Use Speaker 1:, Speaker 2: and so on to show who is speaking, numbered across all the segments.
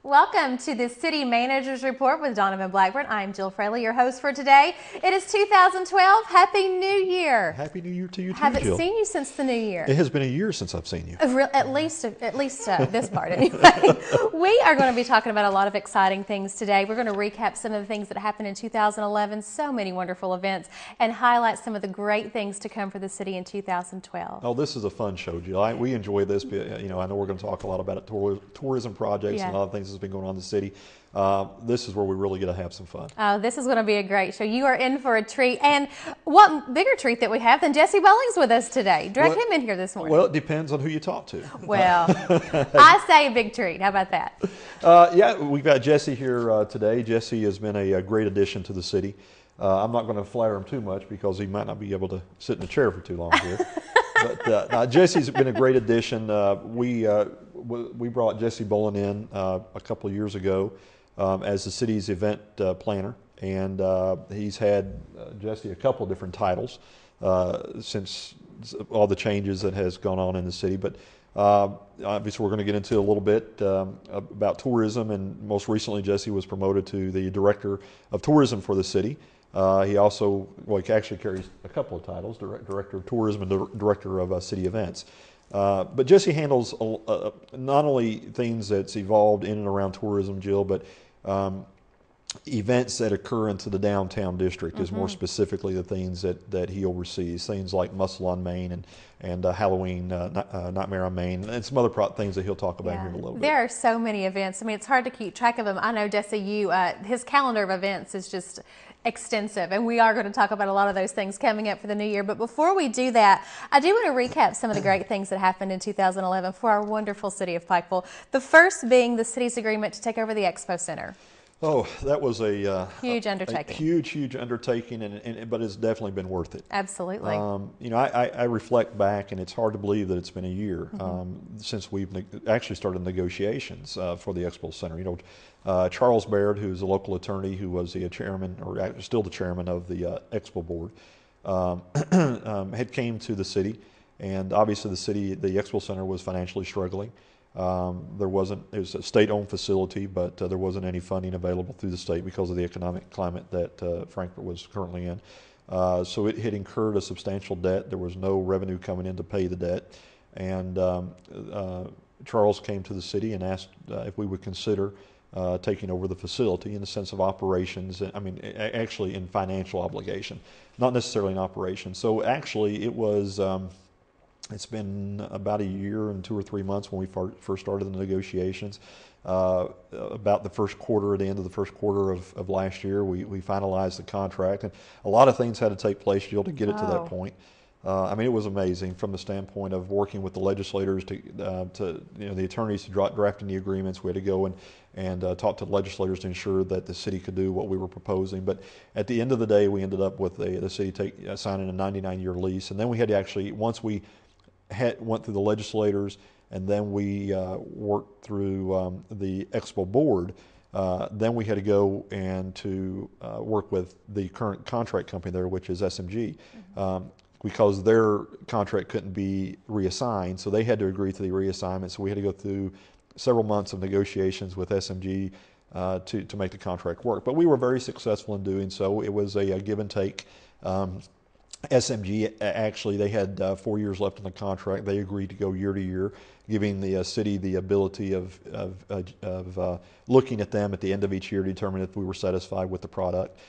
Speaker 1: Welcome to the City Manager's Report with Donovan Blackburn. I'm Jill Fraley, your host for today. It is 2012. Happy New Year.
Speaker 2: Happy New Year to you too,
Speaker 1: Haven't
Speaker 2: Jill.
Speaker 1: seen you since the New Year.
Speaker 2: It has been a year since I've seen you.
Speaker 1: At least this part anyway. We are going to be talking about a lot of exciting things today. We're going to recap some of the things that happened in 2011, so many wonderful events, and highlight some of the great things to come for the city in 2012.
Speaker 2: Oh, this is a fun show, Jill. We enjoy this. You know, I know we're going to talk a lot about tourism projects and a lot of things that's been going on in the city. This is where we really get to have some fun.
Speaker 1: Oh, this is going to be a great show. You are in for a treat. And what bigger treat that we have than Jesse Bowling's with us today. Drag him in here this morning.
Speaker 2: Well, it depends on who you talk to.
Speaker 1: Well, I say a big treat. How about that?
Speaker 2: Yeah, we've got Jesse here today. Jesse has been a great addition to the city. I'm not going to flatter him too much because he might not be able to sit in a chair for too long here. But Jesse's been a great addition. We brought Jesse Bowling in a couple of years ago as the city's event planner, and he's had Jesse a couple of different titles since all the changes that has gone on in the city. But obviously, we're going to get into a little bit about tourism, and most recently, Jesse was promoted to the director of tourism for the city. He also, he actually carries a couple of titles: director of tourism and director of city events. But Jesse handles not only things that's evolved in and around tourism, Jill, but events that occur into the downtown district is more specifically the things that he oversees. Things like Muscle on Main and Halloween Nightmare on Main, and some other things that he'll talk about here in a little bit.
Speaker 1: There are so many events. I mean, it's hard to keep track of them. I know, Jesse, his calendar of events is just extensive, and we are going to talk about a lot of those things coming up for the new year. But before we do that, I do want to recap some of the great things that happened in 2011 for our wonderful city of Pikeville. The first being the city's agreement to take over the Expo Center.
Speaker 2: Oh, that was a
Speaker 1: huge undertaking.
Speaker 2: Huge undertaking, but it's definitely been worth it.
Speaker 1: Absolutely.
Speaker 2: You know, I reflect back, and it's hard to believe that it's been a year since we've actually started negotiations for the Expo Center. You know, Charles Baird, who's a local attorney who was the chairman, or still the chairman of the Expo Board, had came to the city, and obviously the Expo Center was financially struggling. It was a state-owned facility, but there wasn't any funding available through the state because of the economic climate that Frankfort was currently in. So it had incurred a substantial debt. There was no revenue coming in to pay the debt. And Charles came to the city and asked if we would consider taking over the facility in the sense of operations. I mean, actually in financial obligation, not necessarily in operation. So actually it was... It's been about a year and 2 or 3 months when we first started the negotiations. About the first quarter, at the end of the first quarter of last year, we finalized the contract. And a lot of things had to take place, Jill, to get it to that point. I mean, it was amazing from the standpoint of working with the legislators to the attorneys to drafting the agreements. We had to go and talk to the legislators to ensure that the city could do what we were proposing. But at the end of the day, we ended up with the city signing a 99-year lease. And then we had to actually, once we went through the legislators, and then we worked through the Expo Board. Then we had to go and to work with the current contract company there, which is SMG, because their contract couldn't be reassigned, so they had to agree to the reassignment. So we had to go through several months of negotiations with SMG to make the contract work. But we were very successful in doing so. It was a give and take. SMG, actually, they had 4 years left in the contract. They agreed to go year to year, giving the city the ability of looking at them at the end of each year to determine if we were satisfied with the product.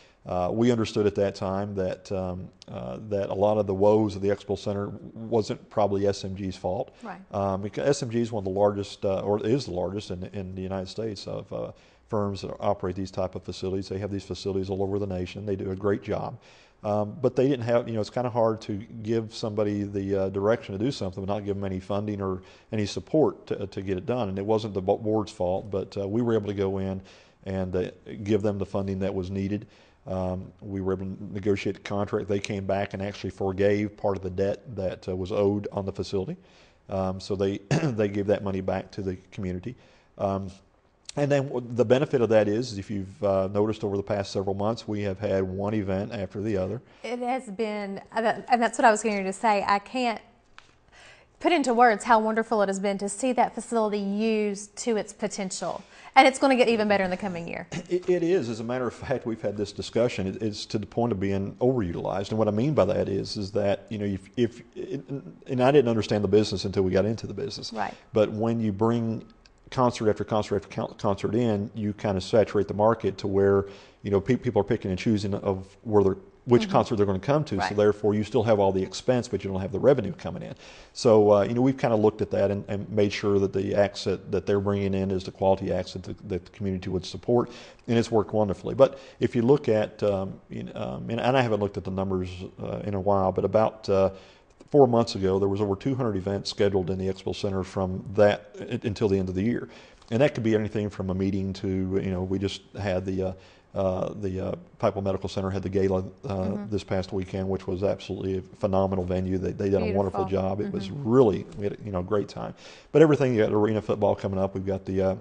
Speaker 2: We understood at that time that that a lot of the woes of the Expo Center wasn't probably SMG's fault.
Speaker 1: Right.
Speaker 2: Because SMG is one of the largest, or is the largest in the United States of firms that operate these type of facilities. They have these facilities all over the nation. They do a great job. But they didn't have, it's kind of hard to give somebody the direction to do something but not give them any funding or any support to get it done. And it wasn't the board's fault, but we were able to go in and give them the funding that was needed. We were able to negotiate the contract. They came back and actually forgave part of the debt that was owed on the facility. So they gave that money back to the community. And then the benefit of that is, if you've noticed over the past several months, we have had one event after the other.
Speaker 1: It has been, and that's what I was going to say. I can't put into words how wonderful it has been to see that facility used to its potential. And it's going to get even better in the coming year.
Speaker 2: It is. As a matter of fact, we've had this discussion. It's to the point of being overutilized. And what I mean by that is that, you know, and I didn't understand the business until we got into the business.
Speaker 1: Right.
Speaker 2: But when you bring concert after concert after concert in, you kind of saturate the market to where, you know, people are picking and choosing of which concert they're going to come to.
Speaker 1: Right.
Speaker 2: So therefore, you still have all the expense, but you don't have the revenue coming in. So you know, we've kind of looked at that and made sure that the acts that they're bringing in is the quality acts that the community would support, and it's worked wonderfully. But if you look at, and I haven't looked at the numbers in a while, but about 4 months ago, there was over 200 events scheduled in the Expo Center from that until the end of the year, and that could be anything from a meeting to, you know, we just had the Pikeville Medical Center had the gala this past weekend, which was absolutely a phenomenal venue. They did a wonderful job. It was really, we had a great time. But everything, you got arena football coming up. We've got the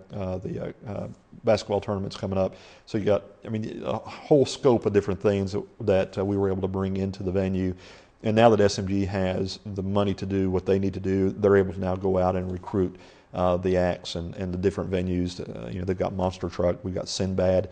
Speaker 2: basketball tournaments coming up. So you got, I mean, a whole scope of different things that we were able to bring into the venue. And now that SMG has the money to do what they need to do, they're able to now go out and recruit the acts and the different venues. You know, they've got Monster Truck, we've got Sinbad,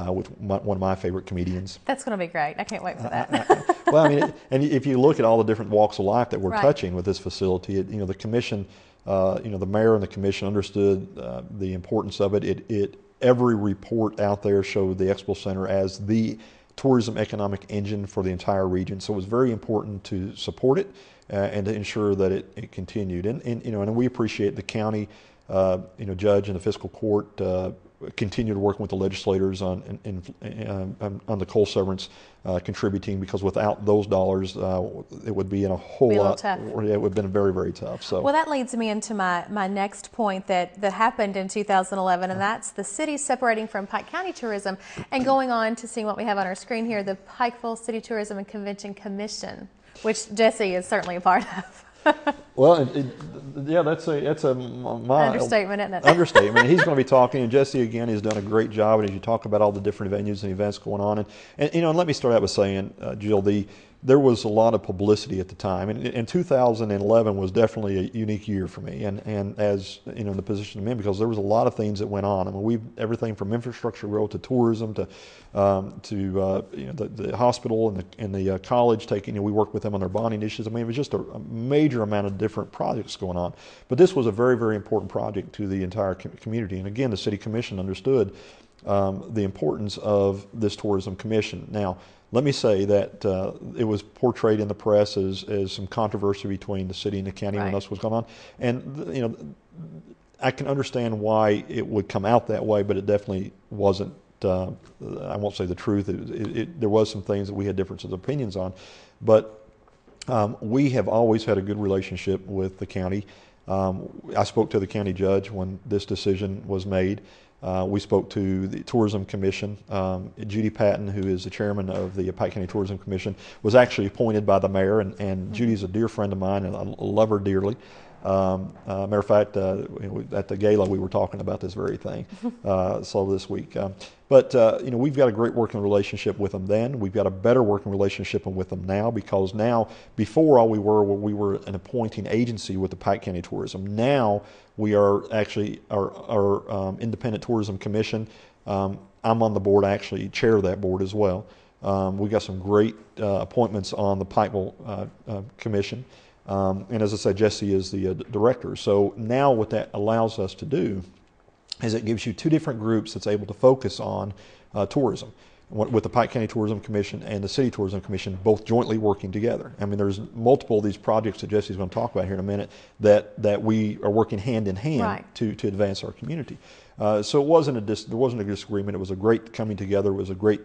Speaker 2: with one of my favorite comedians.
Speaker 1: That's going to be great. I can't wait for that.
Speaker 2: Well, I mean, and if you look at all the different walks of life that we're
Speaker 1: Right.
Speaker 2: touching with this facility, you know, the commission, you know, the mayor and the commission understood the importance of it. Every report out there showed the Expo Center as the tourism economic engine for the entire region. So it was very important to support it and to ensure that it continued. And you know, and we appreciate the county, you know, judge and the fiscal court continued working with the legislators on the coal severance contributing, because without those dollars, it would be in a whole lot.
Speaker 1: Tough.
Speaker 2: It would have been very, very tough. So
Speaker 1: Well, that leads me into my next point that happened in 2011, and that's the city separating from Pike County Tourism and going on to seeing what we have on our screen here, the Pikeville City Tourism and Convention Commission, which Jesse is certainly a part of.
Speaker 2: Well, yeah, that's my
Speaker 1: Understatement, isn't it?
Speaker 2: Understatement. He's going to be talking, and Jesse again has done a great job. And as you talk about all the different venues and events going on, and you know, and let me start out by saying, Jill, there was a lot of publicity at the time, and 2011 was definitely a unique year for me, and as you know, in the position I'm in, because there was a lot of things that went on. I mean, everything from infrastructure growth to tourism to you know, the hospital and the college taking. You know, we worked with them on their bonding issues. I mean, it was just a major amount of different projects going on. But this was a very, very important project to the entire community. And again, the city commission understood the importance of this tourism commission. Now, let me say that it was portrayed in the press as some controversy between the city and the county when this was going on. And, you know, I can understand why it would come out that way, but it definitely wasn't, I won't say the truth. There was some things that we had differences of opinions on. But we have always had a good relationship with the county. I spoke to the county judge when this decision was made. We spoke to the Tourism Commission. Judy Patton, who is the chairman of the Pike County Tourism Commission, was actually appointed by the mayor, and Judy's a dear friend of mine, and I love her dearly. Matter of fact, at the gala we were talking about this very thing, so this week. But you know, we've got a great working relationship with them then. We've got a better working relationship with them now, because now, before all we were an appointing agency with the Pike County Tourism. Now we are actually our Independent Tourism Commission. I'm on the board. I actually chair that board as well. We've got some great appointments on the Pikeville Commission. And as I said, Jesse is the director. So now what that allows us to do is it gives you two different groups that's able to focus on tourism, with the Pike County Tourism Commission and the City Tourism Commission both jointly working together. I mean, there's multiple of these projects that Jesse's going to talk about here in a minute that we are working hand in hand to advance our community. So there wasn't a disagreement. It was a great coming together. It was a great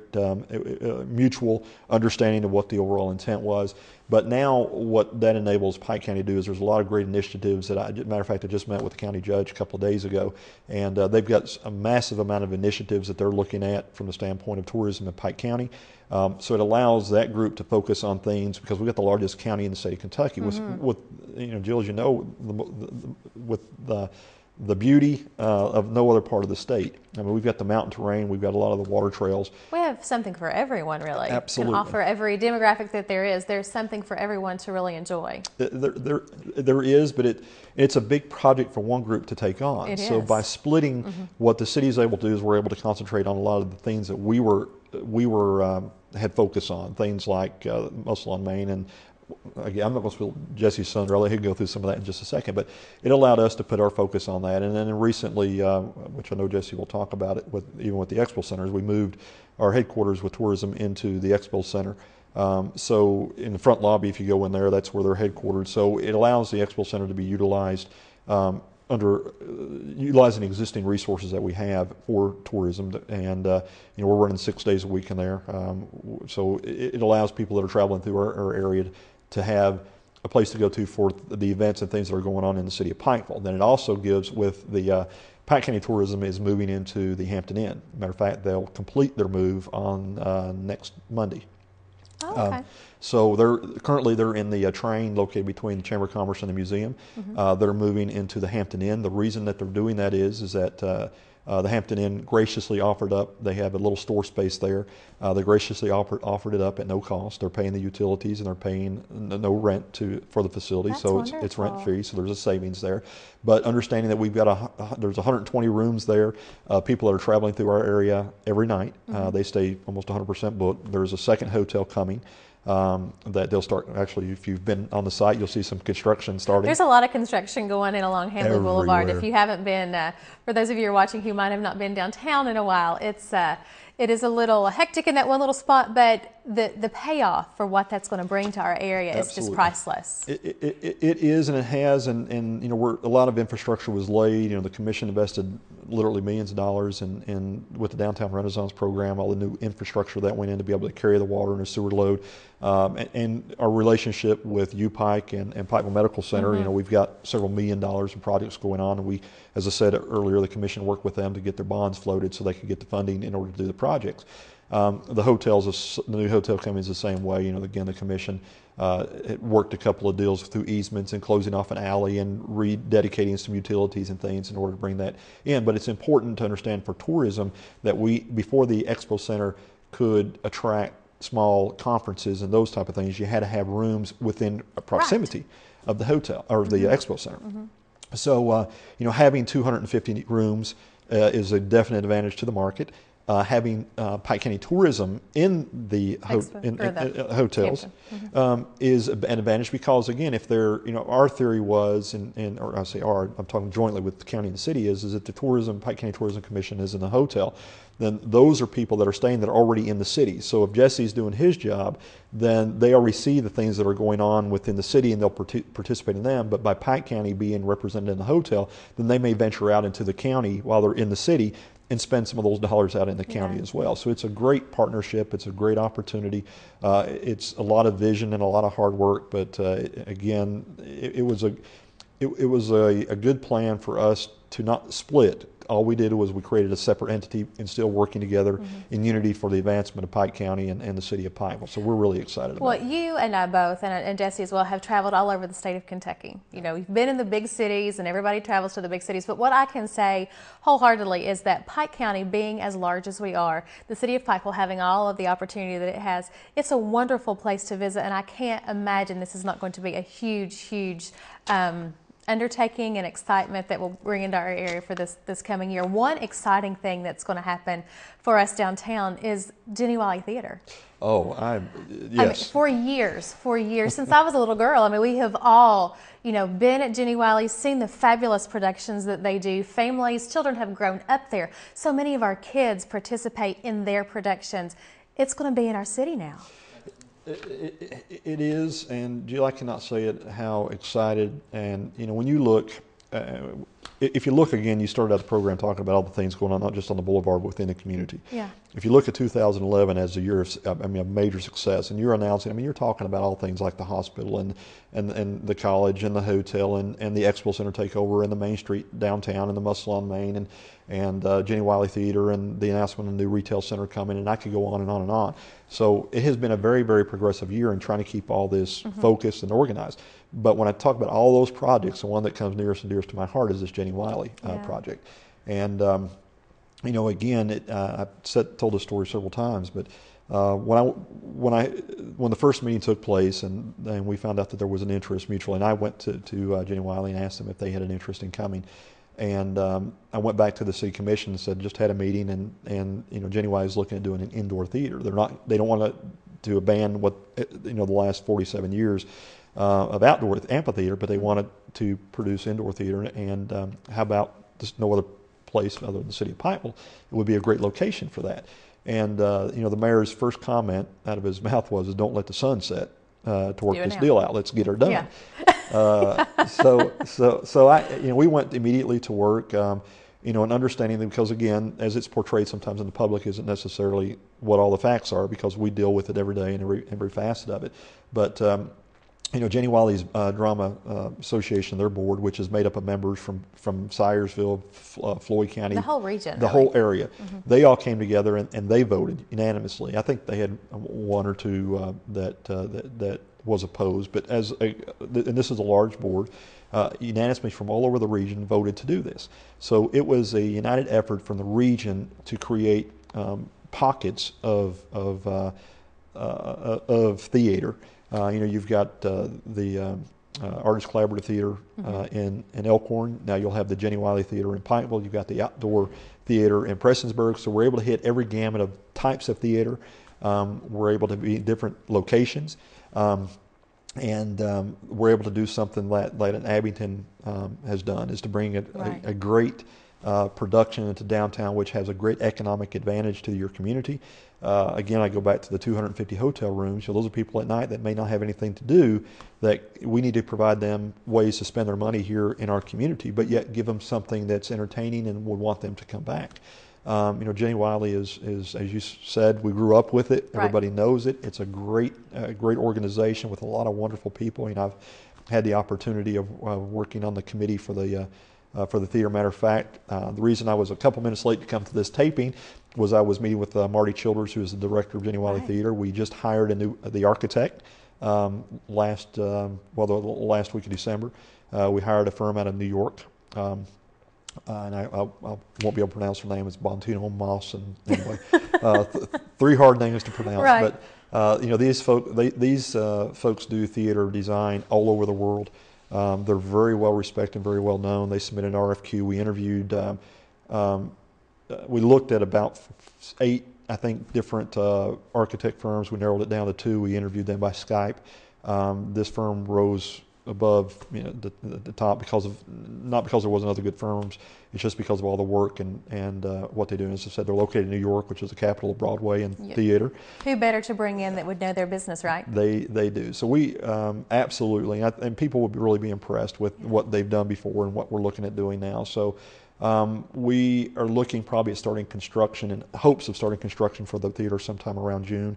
Speaker 2: mutual understanding of what the overall intent was. But now what that enables Pike County to do is there's a lot of great initiatives that matter of fact, I just met with the county judge a couple of days ago, and they've got a massive amount of initiatives that they're looking at from the standpoint of tourism in Pike County. So it allows that group to focus on things, because we've got the largest county in the state of Kentucky. With you know, Jill, as you know, with the beauty of no other part of the state. I mean, we've got the mountain terrain, we've got a lot of the water trails.
Speaker 1: We have something for everyone, really.
Speaker 2: Absolutely.
Speaker 1: Can offer every demographic that there is. There's something for everyone to really enjoy.
Speaker 2: There is, but it's a big project for one group to take on.
Speaker 1: It
Speaker 2: so
Speaker 1: is.
Speaker 2: by splitting, what the city is able to do is we're able to concentrate on a lot of the things that we had focus on, things like Muscle on Main. And again, I'm not going to spill Jesse's thunder. I'll let him go through some of that in just a second. But it allowed us to put our focus on that. And then recently, which I know Jesse will talk about it, even with the Expo Centers, we moved our headquarters with tourism into the Expo Center. So in the front lobby, if you go in there, that's where they're headquartered. So it allows the Expo Center to be utilized utilizing existing resources that we have for tourism, and we're running 6 days a week in there. So it allows people that are traveling through our area to have a place to go to for the events and things that are going on in the city of Pikeville. Then it also gives, with the Pike County Tourism is moving into the Hampton Inn. Matter of fact, they'll complete their move on next Monday.
Speaker 1: Oh, okay.
Speaker 2: So they're in the train located between the Chamber of Commerce and the museum. They're moving into the Hampton Inn. The reason that they're doing that is that the Hampton Inn graciously offered up. They have a little store space there. They graciously offered it up at no cost. They're paying the utilities and they're paying no rent for the facility.
Speaker 1: That's
Speaker 2: so
Speaker 1: wonderful.
Speaker 2: it's rent free. So there's a savings there. But understanding that we've got there's 120 rooms there. People that are traveling through our area every night. They stay almost 100% booked. There's a second hotel coming. That they'll start. Actually, if you've been on the site, you'll see some construction starting.
Speaker 1: There's a lot of construction going in along Hamlin Boulevard. If you haven't been, for those of you who are watching who might have not been downtown in a while, it is a little hectic in that one little spot, but the payoff for what that's going to bring to our area is just priceless.
Speaker 2: It is, and it has, and a lot of infrastructure was laid. The commission invested literally millions of dollars in with the Downtown Renaissance program, all the new infrastructure that went in to be able to carry the water and the sewer load, and our relationship with UPike and Pikeville Medical Center. We've got several $1 million in projects going on, and we, as I said earlier, the commission worked with them to get their bonds floated so they could get the funding in order to do the projects. The hotels, the new hotel coming is the same way. Again, the commission worked a couple of deals through easements and closing off an alley and rededicating some utilities and things in order to bring that in. But it's important to understand for tourism that before the Expo Center could attract small conferences and those type of things, you had to have rooms within proximity of the hotel or the Expo Center. So, having 250 rooms is a definite advantage to the market. Having Pike County Tourism in the hotels is an advantage because, again, if they're, our theory was, or I say our, I'm talking jointly with the county and the city, is that the Pike County Tourism Commission is in the hotel, then those are people that are staying that are already in the city. So if Jesse's doing his job, then they already see the things that are going on within the city and they'll participate in them. But by Pike County being represented in the hotel, then they may venture out into the county while they're in the city and spend some of those dollars out in the county as well. So it's a great partnership. It's a great opportunity. It's a lot of vision and a lot of hard work. But again, it was a good plan for us to not split. All we did was we created a separate entity and still working together in unity for the advancement of Pike County and the city of Pikeville. So we're really excited about it.
Speaker 1: Well, you and I both, and Jesse as well, have traveled all over the state of Kentucky. We've been in the big cities, and everybody travels to the big cities. But what I can say wholeheartedly is that Pike County, being as large as we are, the city of Pikeville having all of the opportunity that it has, it's a wonderful place to visit. And I can't imagine this is not going to be a huge undertaking and excitement that we'll bring into our area for this coming year. One exciting thing that's going to happen for us downtown is Jenny Wiley Theater.
Speaker 2: Oh, yes.
Speaker 1: For years, since I was a little girl, we have all, been at Jenny Wiley, seen the fabulous productions that they do. Families, children have grown up there. So many of our kids participate in their productions. It's going to be in our city now.
Speaker 2: It is, and Jill, I cannot say it how excited. And when you look, if you look again, you started out the program talking about all the things going on, not just on the boulevard, but within the community.
Speaker 1: Yeah.
Speaker 2: If you look at 2011 as a year of, a major success, and you're announcing, you're talking about all things like the hospital and the college and the hotel and the Expo Center takeover and the Main Street downtown and the Muscle on Main and Jenny Wiley Theater and the announcement of the new retail center coming, and I could go on and on and on. So it has been a very, very progressive year in trying to keep all this focused and organized. But when I talk about all those projects, the one that comes nearest and dearest to my heart is the this Jenny Wiley
Speaker 1: Yeah.
Speaker 2: project. And you know, again, I've told this story several times, but when the first meeting took place, and we found out that there was an interest mutually, and I went to Jenny Wiley and asked them if they had an interest in coming. And I went back to the city commission and said, just had a meeting, and you know, Jenny Wiley is looking at doing an indoor theater. They don't want to abandon what, you know, the last 47 years of outdoor amphitheater, but they wanted to produce indoor theater. And how about just no other place other than the city of Pikeville? It would be a great location for that. And you know, the mayor's first comment out of his mouth was, "Don't let the sun set to work this deal out. Let's get her done."
Speaker 1: Yeah.
Speaker 2: So you know, we went immediately to work. You know, and understanding that, because again, as it's portrayed sometimes in the public, isn't necessarily what all the facts are, because we deal with it every day in every facet of it. But you know, Jenny Wiley's Drama Association, their board, which is made up of members from Syersville, Floyd County,
Speaker 1: the whole region,
Speaker 2: the whole area, they all came together and they voted unanimously. I think they had one or two that was opposed, but and this is a large board, unanimously from all over the region voted to do this. So it was a united effort from the region to create pockets of theater. You know, you've got the Artist Collaborative Theater in Elkhorn. Now you'll have the Jenny Wiley Theater in Pikeville. You've got the Outdoor Theater in Prestonsburg. So we're able to hit every gamut of types of theater. We're able to be in different locations. And we're able to do something like an Abington has done, is to bring a great production into downtown, which has a great economic advantage to your community. Again, I go back to the 250 hotel rooms. So those are people at night that may not have anything to do, that we need to provide them ways to spend their money here in our community, but yet give them something that's entertaining and would want them to come back. You know, Jenny Wiley is, as you said, we grew up with it. Everybody knows it. It's a great organization with a lot of wonderful people. You know, I've had the opportunity of working on the committee for the theater. Matter of fact, the reason I was a couple minutes late to come to this taping was I was meeting with Marty Childers, who is the director of Jenny Wiley Theater. We just hired the architect last week of December. We hired a firm out of New York. And I won't be able to pronounce her name. It's Bontino Moss, and anyway, three hard names to pronounce.
Speaker 1: Right.
Speaker 2: But you know, these folks do theater design all over the world. They're very well respected and very well known. They submitted an RFQ. We interviewed. We looked at about 8, I think, different architect firms. We narrowed it down to 2. We interviewed them by Skype. This firm rose above, you know, the top not because there wasn't other good firms. It's just because of all the work and what they do. And as I said, they're located in New York, which is the capital of Broadway and theater.
Speaker 1: Who better to bring in that would know their business, right?
Speaker 2: They do. So we absolutely, and people would really be impressed with what they've done before and what we're looking at doing now. So we are looking probably at starting construction, in hopes of starting construction for the theater sometime around June.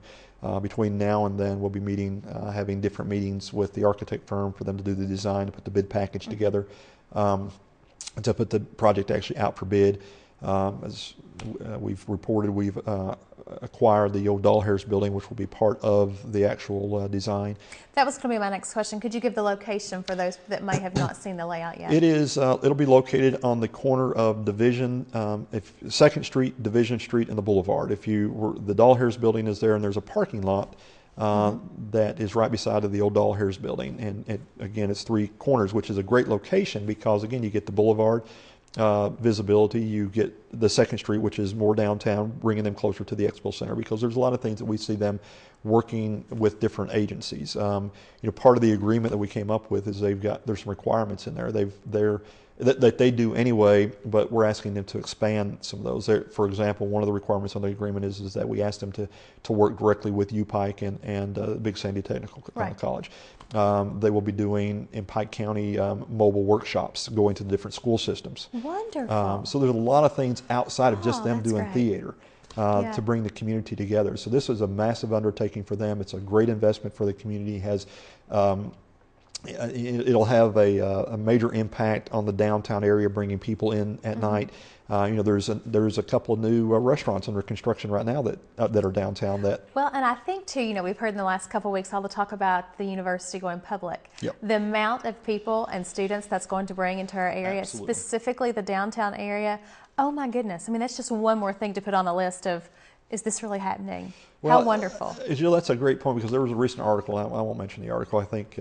Speaker 2: Between now and then, we'll be having different meetings with the architect firm for them to do the design, to put the bid package together, to put the project actually out for bid. As we've reported, we've acquired the old Dahlhaus building, which will be part of the actual design. That was going to be my next question. Could you give the location for those that may have not seen the layout yet? It is. It'll be located on the corner of Division, 2nd Street, Division Street, and the Boulevard. The Dahlhaus building is there, and there's a parking lot that is right beside of the old Dahlhaus building. And again, it's 3 corners, which is a great location because, again, you get the Boulevard visibility, you get the 2nd Street, which is more downtown, bringing them closer to the Expo Center, because there's a lot of things that we see them working with different agencies. You know, part of the agreement that we came up with is there's some requirements in there that they do anyway, but we're asking them to expand some of those. For example, one of the requirements on the agreement is that we ask them to work directly with UPike and Big Sandy Technical College. They will be doing in Pike County mobile workshops, going to the different school systems.
Speaker 1: Wonderful.
Speaker 2: So there's a lot of things outside of just them doing theater to bring the community together. So this is a massive undertaking for them. It's a great investment for the community. Has It'll have a major impact on the downtown area, bringing people in at night. There's a couple of new restaurants under construction right now that are downtown.
Speaker 1: Well, and I think too, we've heard in the last couple of weeks all the talk about the university going public.
Speaker 2: Yep.
Speaker 1: The amount of people and students that's going to bring into our area,
Speaker 2: Absolutely.
Speaker 1: specifically the downtown area. Oh my goodness! I mean, that's just one more thing to put on the list of, is this really happening?
Speaker 2: Well,
Speaker 1: how wonderful!
Speaker 2: Jill, that's a great point, because there was a recent article. I won't mention the article. I think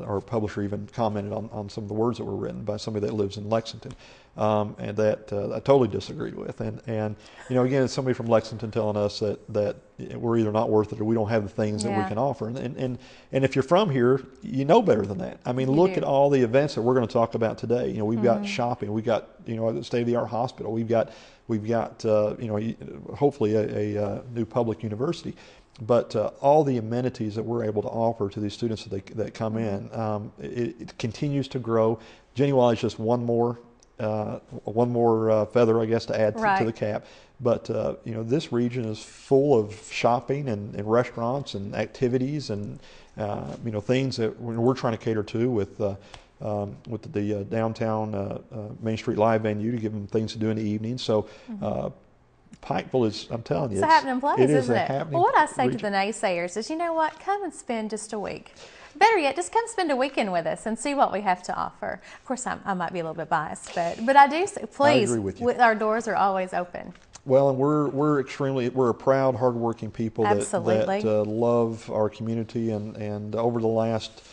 Speaker 2: our publisher even commented on some of the words that were written by somebody that lives in Lexington, and that I totally disagreed with. And again, it's somebody from Lexington telling us that we're either not worth it or we don't have the things that we can offer. And if you're from here, you know better than that. I mean, look at all the events that we're going to talk about today. We've got shopping, we've got a state-of-the-art hospital, we've got hopefully a new public university. But all the amenities that we're able to offer to these students that come in, it continues to grow. Jenny Wiley is just one more feather, I guess, to add to the cap. But this region is full of shopping and restaurants and activities and things that we're trying to cater to with the downtown Main Street Live venue, to give them things to do in the evening. So. Pikeville is, I'm telling you,
Speaker 1: it's a happening place, isn't it?
Speaker 2: Happening
Speaker 1: well, what I say
Speaker 2: region.
Speaker 1: to the naysayers is, you know what? Come and spend just a week. Better yet, just come spend a weekend with us and see what we have to offer. Of course, I might be a little bit biased, but I do say, please,
Speaker 2: I agree with you.
Speaker 1: Our doors are always open.
Speaker 2: Well, and we're a proud, hardworking people that love our community, and over the last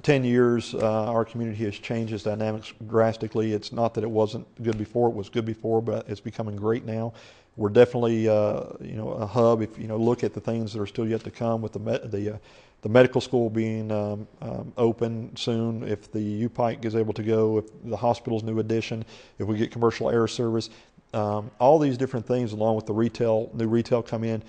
Speaker 2: 10 years, our community has changed its dynamics drastically. It's not that it wasn't good before; it was good before, but it's becoming great now. We're definitely a hub. If look at the things that are still yet to come, with the medical school being open soon, if the U-Pike is able to go, if the hospital's new addition, if we get commercial air service, all these different things, along with the new retail come in,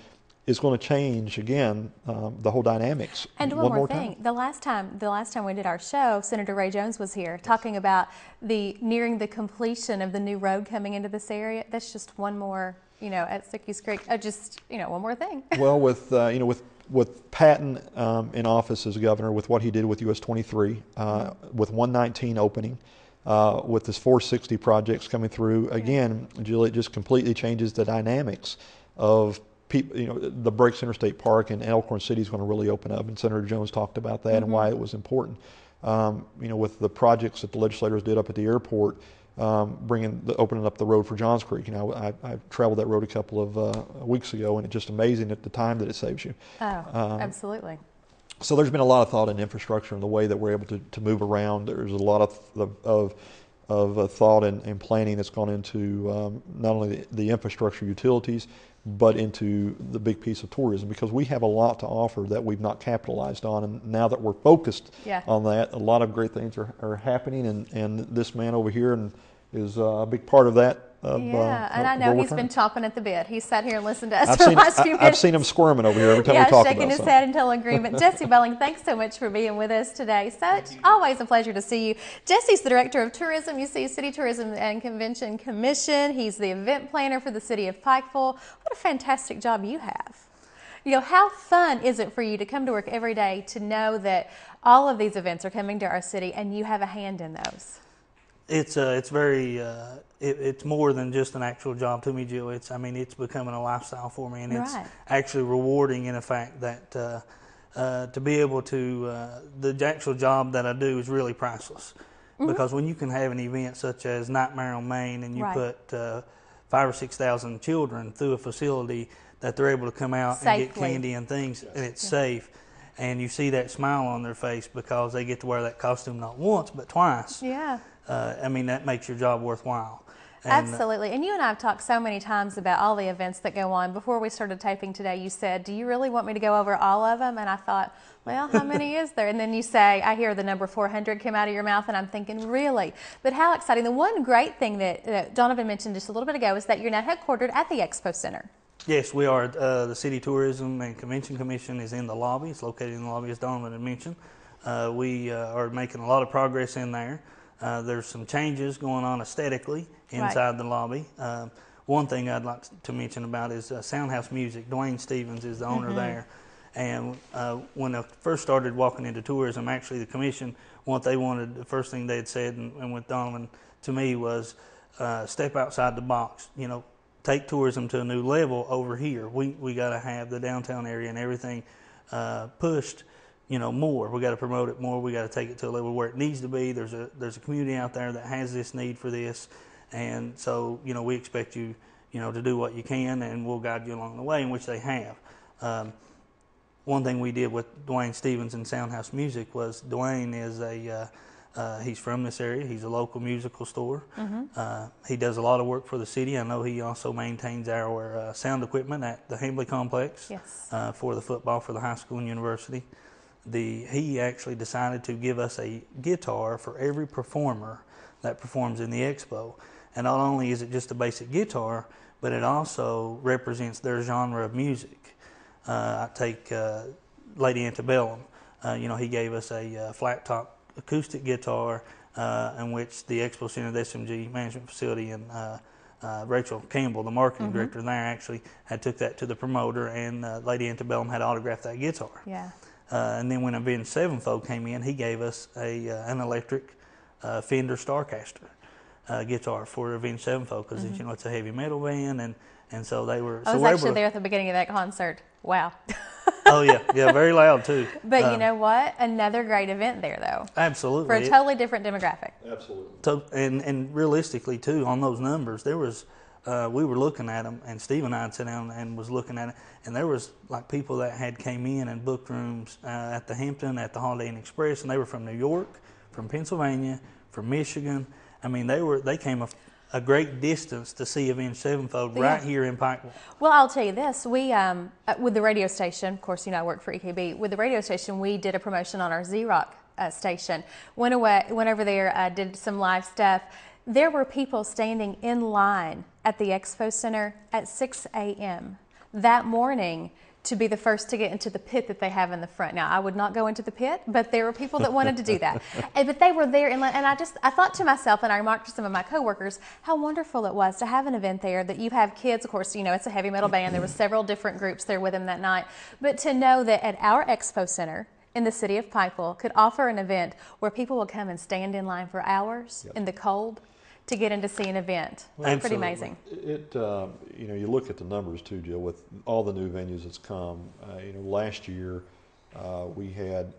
Speaker 2: is going to change again the whole dynamics.
Speaker 1: And one more thing, the last time we did our show, Senator Ray Jones was here talking about nearing the completion of the new road coming into this area. That's just one more, at Sicky's Creek, one more thing.
Speaker 2: Well, with Patton in office as governor, with what he did with US 23, with 119 opening, with his 460 projects coming through, again, Jill, it just completely changes the dynamics of people. The Breaks Interstate Park in Elkhorn City is going to really open up, and Senator Jones talked about that and why it was important. With the projects that the legislators did up at the airport, opening up the road for Johns Creek. I traveled that road a couple of weeks ago, and it's just amazing at the time that it saves you.
Speaker 1: Oh, absolutely.
Speaker 2: So there's been a lot of thought in infrastructure and the way that we're able to move around. There's a lot of thought and planning that's gone into not only the infrastructure utilities, but into the big piece of tourism, because we have a lot to offer that we've not capitalized on. And now that we're focused on that, a lot of great things are happening. And this man over here is a big part of that.
Speaker 1: And I know he's been chomping at the bit. He's sat here and listened to us for the last few minutes.
Speaker 2: I've seen him squirming over here every time we talk about something.
Speaker 1: shaking his head until agreement. Jesse Belling, thanks so much for being with us today. Always a pleasure to see you. Jesse's the Director of Tourism, City Tourism and Convention Commission. He's the event planner for the city of Pikeville. What a fantastic job you have. How fun is it for you to come to work every day to know that all of these events are coming to our city and you have a hand in those?
Speaker 3: It's very it's more than just an actual job to me, Jill. It's becoming a lifestyle for me, and it's actually rewarding in the fact that to be able to the actual job that I do is really priceless. Because when you can have an event such as Nightmare on Main, and you put 5,000 or 6,000 children through a facility that they're able to come out and get candy and things, and it's safe. And you see that smile on their face because they get to wear that costume not once but twice.
Speaker 1: Yeah.
Speaker 3: That makes your job worthwhile.
Speaker 1: Absolutely. And you and I have talked so many times about all the events that go on. Before we started taping today, you said, do you really want me to go over all of them? And I thought, well, how many is there? And then you say, I hear the number 400 come out of your mouth, and I'm thinking, really? But how exciting. The one great thing that Donovan mentioned just a little bit ago is that you're now headquartered at the Expo Center.
Speaker 3: Yes, we are. The City Tourism and Convention Commission is in the lobby. It's located in the lobby, as Donovan had mentioned. We are making a lot of progress in there. There's some changes going on aesthetically inside the lobby. One thing I'd like to mention about is Soundhouse Music. Dwayne Stevens is the owner there, And when I first started walking into tourism, actually the commission, what they wanted, the first thing they had said, and with Donovan to me was, step outside the box. You know, take tourism to a new level over here. We got to have the downtown area and everything pushed, you know, more. We got to promote it more. We got to take it to a level where it needs to be. There's a community out there that has this need for this, and so, you know, we expect you, you know, to do what you can, and we'll guide you along the way, in which they have. One thing we did with Dwayne Stevens and Soundhouse Music was Dwayne is he's from this area. He's a local musical store. He does a lot of work for the city. I know he also maintains our sound equipment at the Hambly Complex.
Speaker 1: Yes.
Speaker 3: For the football for the high school and university. He actually decided to give us a guitar for every performer that performs in the expo. And not only is it just a basic guitar, but it also represents their genre of music. I take Lady Antebellum. You know, he gave us a flat top acoustic guitar in which the Expo Center, the SMG management facility, and Rachel Campbell, the marketing director there, actually had took that to the promoter, and Lady Antebellum had autographed that guitar.
Speaker 1: Yeah.
Speaker 3: And then when Avenged Sevenfold came in, he gave us an electric Fender Starcaster guitar for Avenged Sevenfold, because you know, it's a heavy metal band, and so they were.
Speaker 1: I was actually there at the beginning of that concert. Wow.
Speaker 3: Oh yeah, very loud too.
Speaker 1: But you know what? Another great event there, though.
Speaker 3: Absolutely.
Speaker 1: For a totally different demographic.
Speaker 2: Absolutely.
Speaker 3: And realistically too, on those numbers, there was we were looking at them, and Steve and I had sat down and was looking at it, and there was like people that had came in and booked rooms at the Hampton, at the Holiday Inn Express, and they were from New York, from Pennsylvania, from Michigan. I mean, they came a great distance to see Avenged Sevenfold right here in Pikeville.
Speaker 1: Well, I'll tell you this. We, with the radio station, of course, you know, I work for EKB. With the radio station, we did a promotion on our Z-Rock station. Went over there, did some live stuff. There were people standing in line at the Expo Center at 6 a.m. that morning to be the first to get into the pit that they have in the front. Now, I would not go into the pit, but there were people that wanted to do that. But they were there, and I thought to myself, and I remarked to some of my coworkers, how wonderful it was to have an event there that you have kids. Of course, you know, it's a heavy metal band. There were several different groups there with them that night. But to know that at our Expo Center in the city of Pikeville could offer an event where people will come and stand in line for hours in the cold to get in to see an event. It's pretty amazing.
Speaker 2: You know, you look at the numbers too, Jill, with all the new venues that's come. You know, last year we had,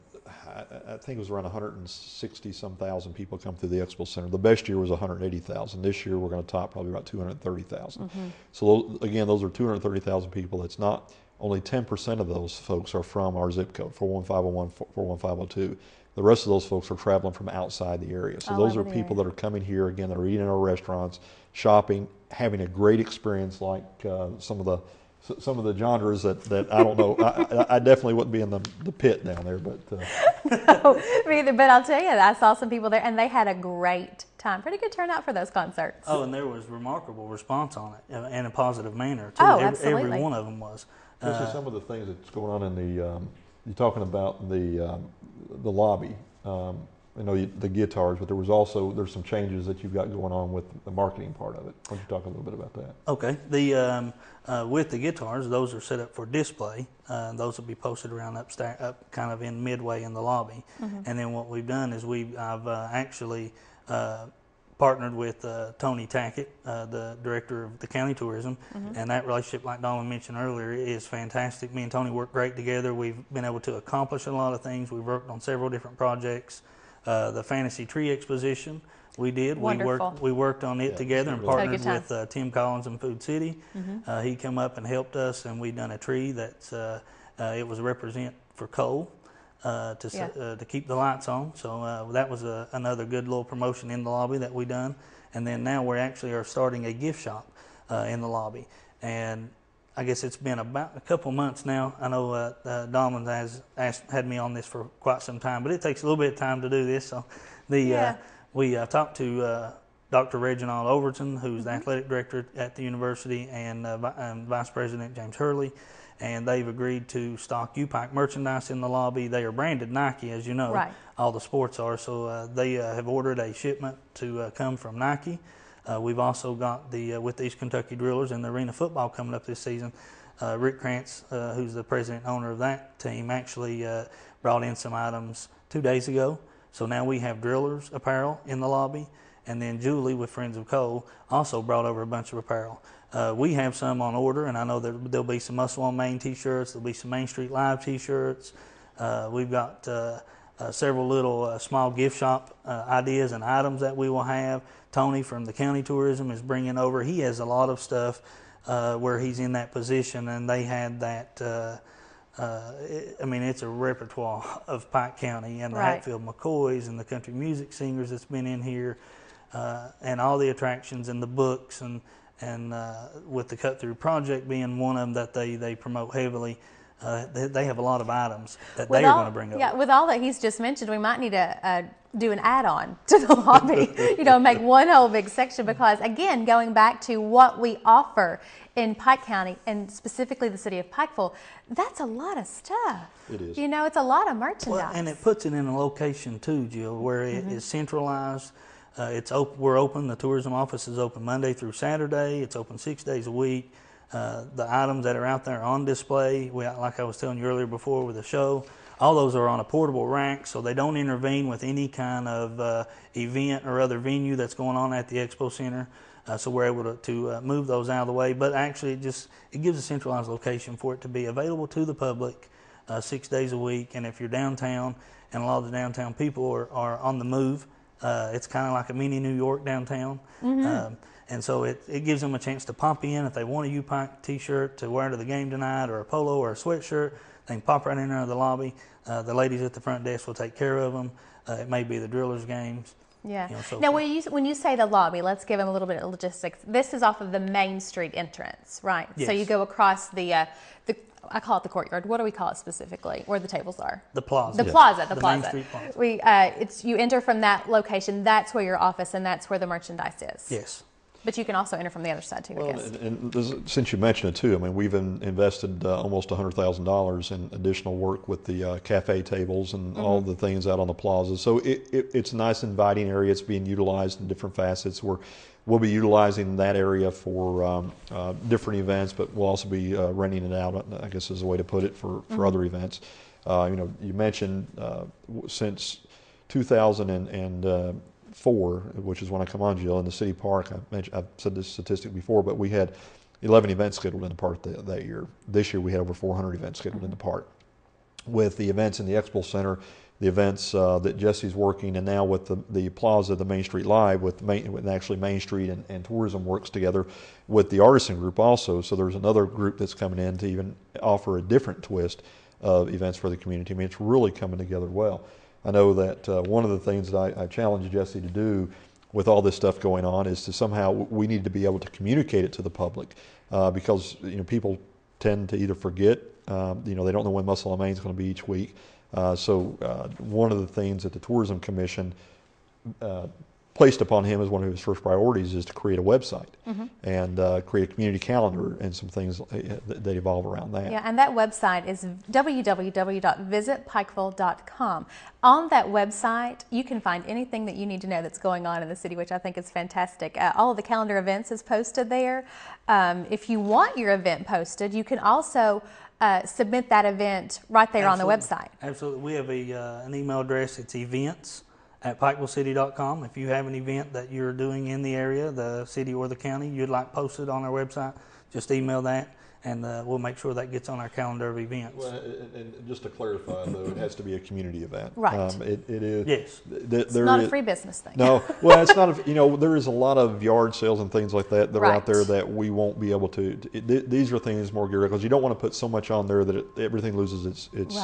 Speaker 2: I think it was around 160-some thousand people come through the Expo Center. The best year was 180,000. This year we're going to top probably about 230,000. So again, those are 230,000 people. That's not only 10% of those folks are from our zip code, 41501, 41502. The rest of those folks are traveling from outside the area. So those are people that are coming here, again, that are eating in our restaurants, shopping, having a great experience, like some of the genres that I don't know. I definitely wouldn't be in the pit down there, but
Speaker 1: no, me either. But I'll tell you, I saw some people there, and they had a great time. Pretty good turnout for those concerts.
Speaker 3: Oh, and there was remarkable response on it in a positive manner too.
Speaker 1: Oh, absolutely.
Speaker 3: Every one of them was.
Speaker 2: This is some of the things that's going on in the. You're talking about the lobby. You know, the guitars, but there's some changes that you've got going on with the marketing part of it. Why don't you talk a little bit about that?
Speaker 3: Okay. The with the guitars, those are set up for display. Those will be posted around up kind of in midway in the lobby. And then what we've done is I've actually partnered with Tony Tackett, the director of the county tourism, and that relationship, like Dawn mentioned earlier, is fantastic. Me and Tony work great together. We've been able to accomplish a lot of things. We've worked on several different projects. The Fantasy Tree Exposition we did.
Speaker 1: Wonderful.
Speaker 3: We worked on it together and partnered with Tim Collins and Food City. He come up and helped us, and we done a tree that's it was a represent for coal. To keep the lights on. So that was another good little promotion in the lobby that we done. And then now we actually are starting a gift shop in the lobby. And I guess it's been about a couple months now. I know Dahlman has had me on this for quite some time, but it takes a little bit of time to do this. So we talked to Dr. Reginald Overton, who's the athletic director at the university, and Vice President James Hurley. And they've agreed to stock UPike merchandise in the lobby. They are branded Nike, as you know.
Speaker 1: Right.
Speaker 3: All the sports are. So they have ordered a shipment to come from Nike. We've also got with these Kentucky Drillers and the arena football coming up this season, Rick Krantz, who's the president and owner of that team, actually brought in some items 2 days ago. So now we have drillers apparel in the lobby, and then Julie with Friends of Coal also brought over a bunch of apparel. We have some on order, and I know there'll be some Muscle on Main t-shirts, there'll be some Main Street Live t-shirts. We've got several little small gift shop ideas and items that we will have. Tony from the county tourism is bringing over. He has a lot of stuff where he's in that position, and they had that. It's a repertoire of Pike County and the Hatfield McCoys and the country music singers that's been in here, and all the attractions and the books and with the Cut Through Project being one of them that they promote heavily. They have a lot of items that they are going to bring over.
Speaker 1: Yeah, with all that he's just mentioned, we might need to do an add-on to the lobby, make one whole big section, because, again, going back to what we offer in Pike County, and specifically the city of Pikeville, that's a lot of stuff.
Speaker 2: It is.
Speaker 1: It's a lot of merchandise.
Speaker 3: Well, and it puts it in a location, too, Jill, where it is centralized. We're open. The tourism office is open Monday through Saturday. It's open 6 days a week. The items that are out there on display, like I was telling you earlier before with the show, all those are on a portable rack, so they don't intervene with any kind of event or other venue that's going on at the expo center. So we're able to move those out of the way. But actually, it gives a centralized location for it to be available to the public 6 days a week. And if you're downtown, and a lot of the downtown people are on the move, it's kind of like a mini New York downtown. Mm-hmm. And so it gives them a chance to pop in. If they want a U-Pike t-shirt to wear to the game tonight, or a polo or a sweatshirt, they can pop right in there to the lobby. The ladies at the front desk will take care of them. It may be the drillers' games.
Speaker 1: Yeah. Now, when you say the lobby, let's give them a little bit of logistics. This is off of the Main Street entrance, right? Yes. So you go across the I call it the courtyard. What do we call it specifically? Where the tables are?
Speaker 3: The plaza.
Speaker 1: The plaza. The
Speaker 3: Main Street plaza.
Speaker 1: You enter from that location. That's where your office and that's where the merchandise is.
Speaker 3: Yes.
Speaker 1: But you can also enter from the other side too.
Speaker 2: Well,
Speaker 1: I guess.
Speaker 2: And since you mentioned it too, we've invested almost $100,000 in additional work with the cafe tables and all the things out on the plaza. So it's a nice, inviting area. It's being utilized in different facets. We'll be utilizing that area for different events, but we'll also be renting it out, I guess is a way to put it, for other events. You mentioned since 2004, which is when I come on, Jill, in the city park. I've said this statistic before, but we had 11 events scheduled in the park that year. This year we had over 400 events scheduled in the park. With the events in the Expo Center, the events that Jesse's working, and now with the Plaza, the Main Street Live, with actually Main Street and tourism works together with the Artisan Group also. So there's another group that's coming in to even offer a different twist of events for the community. It's really coming together well. I know that one of the things that I challenged Jesse to do with all this stuff going on is to somehow, we need to be able to communicate it to the public, because people tend to either forget, they don't know when Muscle on Main is going to be each week. So one of the things that the Tourism Commission placed upon him as one of his first priorities is to create a website and create a community calendar and some things that evolve around that.
Speaker 1: Yeah, and that website is www.visitpikeville.com. On that website, you can find anything that you need to know that's going on in the city, which I think is fantastic. All of the calendar events is posted there. If you want your event posted, you can also submit that event right there on the website.
Speaker 3: Absolutely. We have an email address. It's events@pikevillecity.com. If you have an event that you're doing in the area, the city or the county, you'd like posted on our website, just email that, and we'll make sure that gets on our calendar of events.
Speaker 2: Well, and just to clarify, though, it has to be a community event.
Speaker 1: Right.
Speaker 2: It is.
Speaker 3: Yes.
Speaker 1: It's not a free business thing.
Speaker 2: No. Well, it's not. There is a lot of yard sales and things like that are out there that we won't be able to. These are things more geared, because you don't want to put so much on there that everything loses its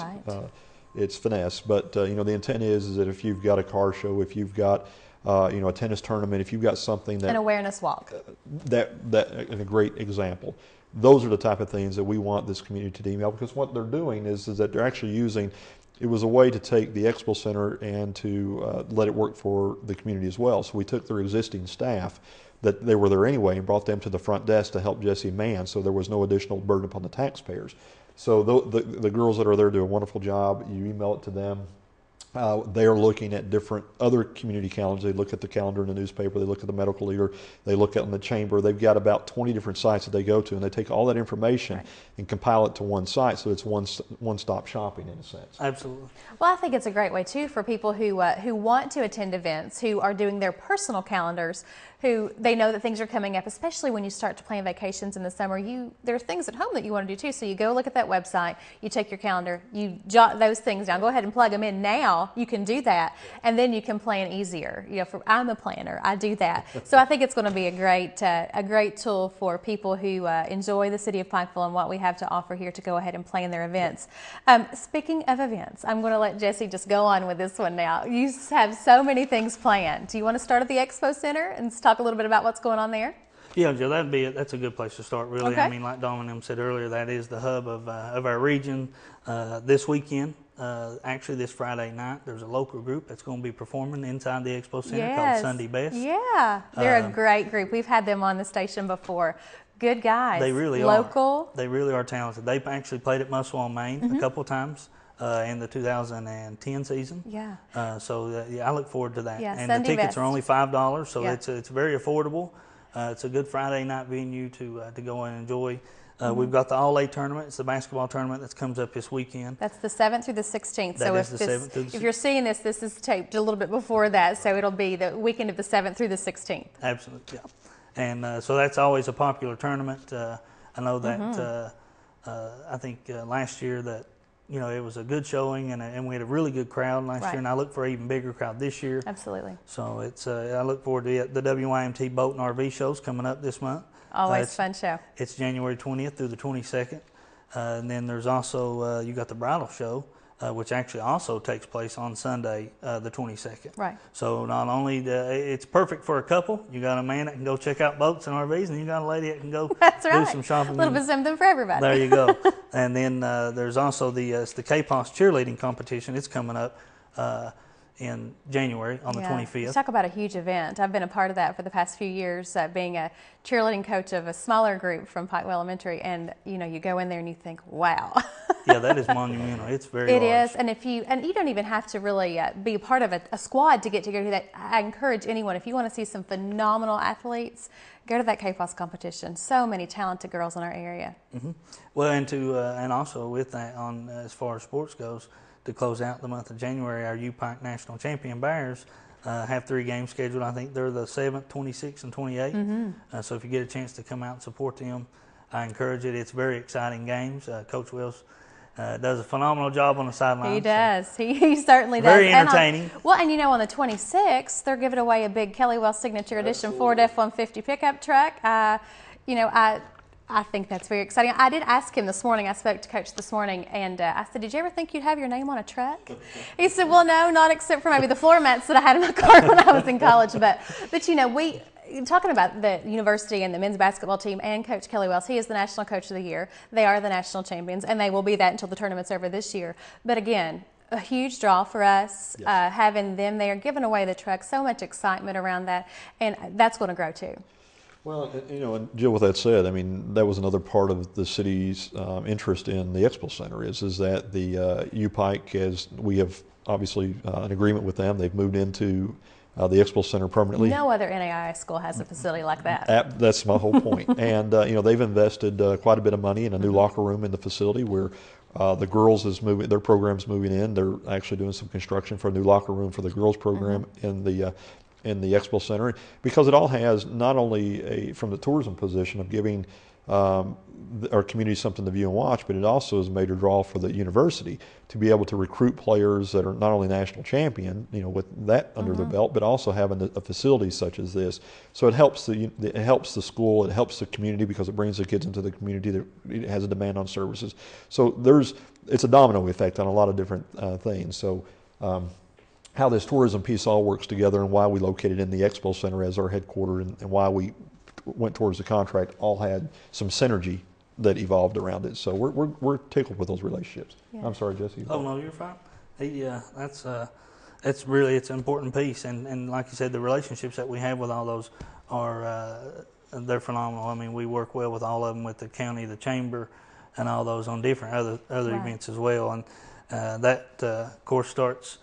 Speaker 2: finesse. But the intent is that if you've got a car show, if you've got a tennis tournament, if you've got something that
Speaker 1: an awareness walk,
Speaker 2: that a great example. Those are the type of things that we want this community to email, because what they're doing is that they're actually using. It was a way to take the Expo Center and to let it work for the community as well. So we took their existing staff that they were there anyway and brought them to the front desk to help Jesse man. So there was no additional burden upon the taxpayers. So the girls that are there do a wonderful job. You email it to them. They are looking at different other community calendars. They look at the calendar in the newspaper. They look at the medical leader. They look at in the chamber. They've got about 20 different sites that they go to, and they take all that information and compile it to one site, so it's one-stop shopping in a sense.
Speaker 3: Absolutely.
Speaker 1: Well, I think it's a great way too for people who want to attend events, who are doing their personal calendars, who they know that things are coming up, especially when you start to plan vacations in the summer. There are things at home that you want to do too, so you go look at that website, you take your calendar, you jot those things down, go ahead and plug them in now. You can do that, and then you can plan easier. I'm a planner, I do that. So I think it's going to be a great tool for people who enjoy the city of Pikeville and what we have to offer here to go ahead and plan their events. Speaking of events, I'm going to let Jesse just go on with this one now. You have so many things planned. Do you want to start at the Expo Center and talk a little bit about what's going on there?
Speaker 3: Yeah, Joe, that's a good place to start, really.
Speaker 1: Okay.
Speaker 3: I mean, like Dawn and them said earlier, that is the hub of our region. This weekend, actually this Friday night, there's a local group that's going to be performing inside the Expo Center called Sunday Best.
Speaker 1: Yeah, they're a great group. We've had them on the station before. Good guys.
Speaker 3: They really
Speaker 1: Local.
Speaker 3: are. They really are talented. They've actually played at Muswell, Maine a couple times in the 2010 season.
Speaker 1: Yeah.
Speaker 3: I look forward to that.
Speaker 1: Yeah,
Speaker 3: and
Speaker 1: Sunday
Speaker 3: the tickets
Speaker 1: Best.
Speaker 3: are only $5, so
Speaker 1: Yeah.
Speaker 3: it's very affordable. It's a good Friday night venue to go and enjoy. We've got the All-A tournament. It's the basketball tournament that comes up this weekend.
Speaker 1: That's the 7th through the 16th.
Speaker 3: That
Speaker 1: so
Speaker 3: is the 7th through the
Speaker 1: if you're seeing this is taped a little bit before that, so it'll be the weekend of the 7th through the 16th.
Speaker 3: Absolutely, yeah. And so that's always a popular tournament. I know that I think last year that it was a good showing, and we had a really good crowd last year, and I look for an even bigger crowd this year.
Speaker 1: Absolutely.
Speaker 3: So it's I look forward to it. The WYMT Boat and RV show's coming up this month.
Speaker 1: Always fun show.
Speaker 3: It's January 20th through the 22nd. And then there's also, you got the bridal show, which actually also takes place on Sunday, the 22nd.
Speaker 1: Right.
Speaker 3: So not only it's perfect for a couple, you got a man that can go check out boats and RVs, and you got a lady that can go do some shopping.
Speaker 1: A little bit something for everybody.
Speaker 3: There you go. And then there's also the KPOS cheerleading competition. It's coming up in January on the 25th.
Speaker 1: Talk about a huge event. I've been a part of that for the past few years, being a cheerleading coach of a smaller group from Pikeville Elementary, and you go in there and you think, wow.
Speaker 3: Yeah, that is monumental. It's very large.
Speaker 1: It is, and you don't even have to really be a part of a squad to get to go to that. I encourage anyone, if you want to see some phenomenal athletes, go to that KPOS competition. So many talented girls in our area.
Speaker 3: Mm-hmm. Well, and also with that, on as far as sports goes, to close out the month of January, our U-Pike National Champion Bears have 3 games scheduled. I think they're the 7th, 26th, and 28th. So if you get a chance to come out and support them, I encourage it. It's very exciting games. Coach Wills does a phenomenal job on the sidelines.
Speaker 1: He does. So. He certainly does.
Speaker 3: Very entertaining.
Speaker 1: And on the 26th, they're giving away a big Kelly Wells Signature Edition Ford F-150 pickup truck. I think that's very exciting. I did ask him this morning. I spoke to Coach this morning, and I said, "Did you ever think you'd have your name on a truck?" He said, "Well, no, not except for maybe the floor mats that I had in my car when I was in college." But we talking about the university and the men's basketball team and Coach Kelly Wells. He is the National Coach of the Year. They are the national champions, and they will be that until the tournament's over this year. But again, a huge draw for us, having them there, giving away the truck, so much excitement around that, and that's going to grow too.
Speaker 2: Well, and Jill, with that said, I mean, that was another part of the city's interest in the Expo Center is that the U-Pike, as we have obviously an agreement with them, they've moved into the Expo Center permanently.
Speaker 1: No other NAIA school has a facility like that.
Speaker 2: That's my whole point. And, they've invested quite a bit of money in a new locker room in the facility where the girls their program's moving in. They're actually doing some construction for a new locker room for the girls program in the Expo Center, because it all has not only from the tourism position of giving our community something to view and watch, but it also is a major draw for the university to be able to recruit players that are not only national champion, with that under their belt, but also having a facility such as this. So it helps the school, it helps the community because it brings the kids into the community that it has a demand on services. So it's a domino effect on a lot of different things. So. How this tourism piece all works together and why we located in the Expo Center as our headquarters and why we went towards the contract all had some synergy that evolved around it. So we're tickled with those relationships. Yeah. I'm sorry, Jesse.
Speaker 3: Oh no, you're fine. It's an important piece, and like you said, the relationships that we have with all those are they're phenomenal. I mean, we work well with all of them, with the county, the chamber, and all those on different other events as well. And that of course starts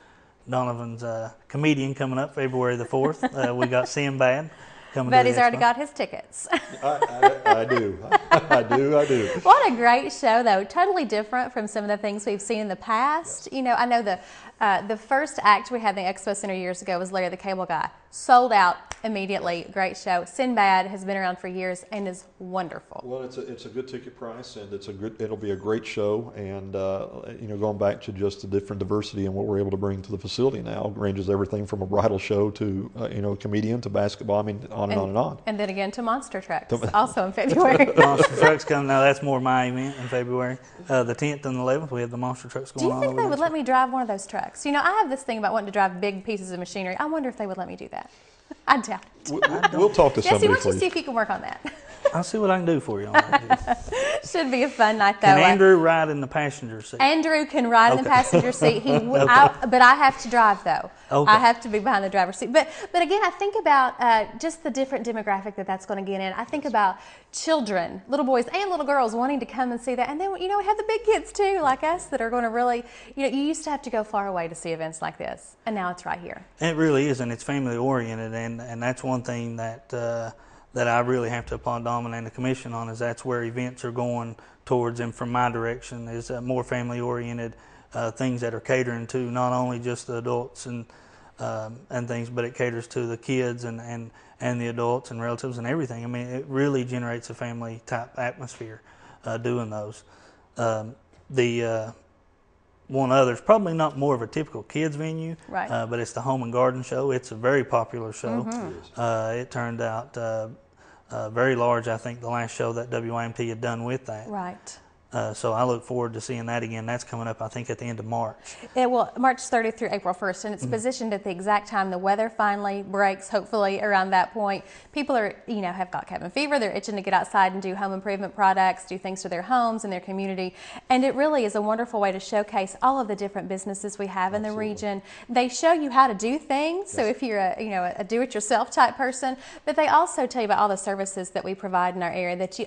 Speaker 3: Donovan's comedian coming up February the 4th. We got Sinbad coming.
Speaker 1: But he's already got his tickets.
Speaker 2: I do. I do.
Speaker 1: What a great show, though. Totally different from some of the things we've seen in the past. You know, I know the first act we had in the Expo Center years ago was Larry the Cable Guy. Sold out immediately. Great show. Sinbad has been around for years and is wonderful.
Speaker 2: Well, it's a good ticket price, and it'll be a great show. And you know, going back to just the different diversity and what we're able to bring to the facility now ranges everything from a bridal show to you know, a comedian to basketball. I mean, on and on and on.
Speaker 1: And then again to monster trucks, also in February.
Speaker 3: Monster trucks coming now. That's more my event in February. The 10th and 11th, we have the monster trucks going on.
Speaker 1: Do you think they would let me drive one of those trucks? You know, I have this thing about wanting to drive big pieces of machinery. I wonder if they would let me do that. I doubt it.
Speaker 2: We'll talk to somebody.
Speaker 1: Jesse, why don't you see if you can work on that?
Speaker 3: I'll see what I can do for you on that.
Speaker 1: Should be a fun night, though.
Speaker 3: Can Andrew ride in the passenger seat?
Speaker 1: Andrew can ride in the passenger seat. But I have to drive, though.
Speaker 3: Okay.
Speaker 1: I have to be behind the driver's seat. But again, I think about just the different demographic that's going to get in. I think about children, little boys and little girls wanting to come and see that. And then, you know, we have the big kids, too, like us, that are going to really, you know, you used to have to go far away to see events like this. And now it's right here.
Speaker 3: It really is, and it's family-oriented. And that's one thing that that I really have to applaud Dom and the commission on, is that's where events are going towards, and from my direction is more family-oriented things that are catering to not only just the adults and things, but it caters to the kids and the adults and relatives and everything. I mean, it really generates a family-type atmosphere doing those. The one other's probably not more of a typical kids venue,
Speaker 1: right.
Speaker 3: But it's the Home and Garden Show. It's a very popular show.
Speaker 1: Mm-hmm.
Speaker 3: It turned out very large, I think, the last show that WYMT had done with that.
Speaker 1: Right.
Speaker 3: So I look forward to seeing that again. That's coming up, I think, at the end of March.
Speaker 1: March 30th through April 1st, and it's positioned at the exact time the weather finally breaks, hopefully around that point. People are, you know, have got cabin fever. They're itching to get outside and do home improvement projects, do things to their homes and their community. And it really is a wonderful way to showcase all of the different businesses we have in the region. They show you how to do things. Yes. So if you're a do-it-yourself type person, but they also tell you about all the services that we provide in our area that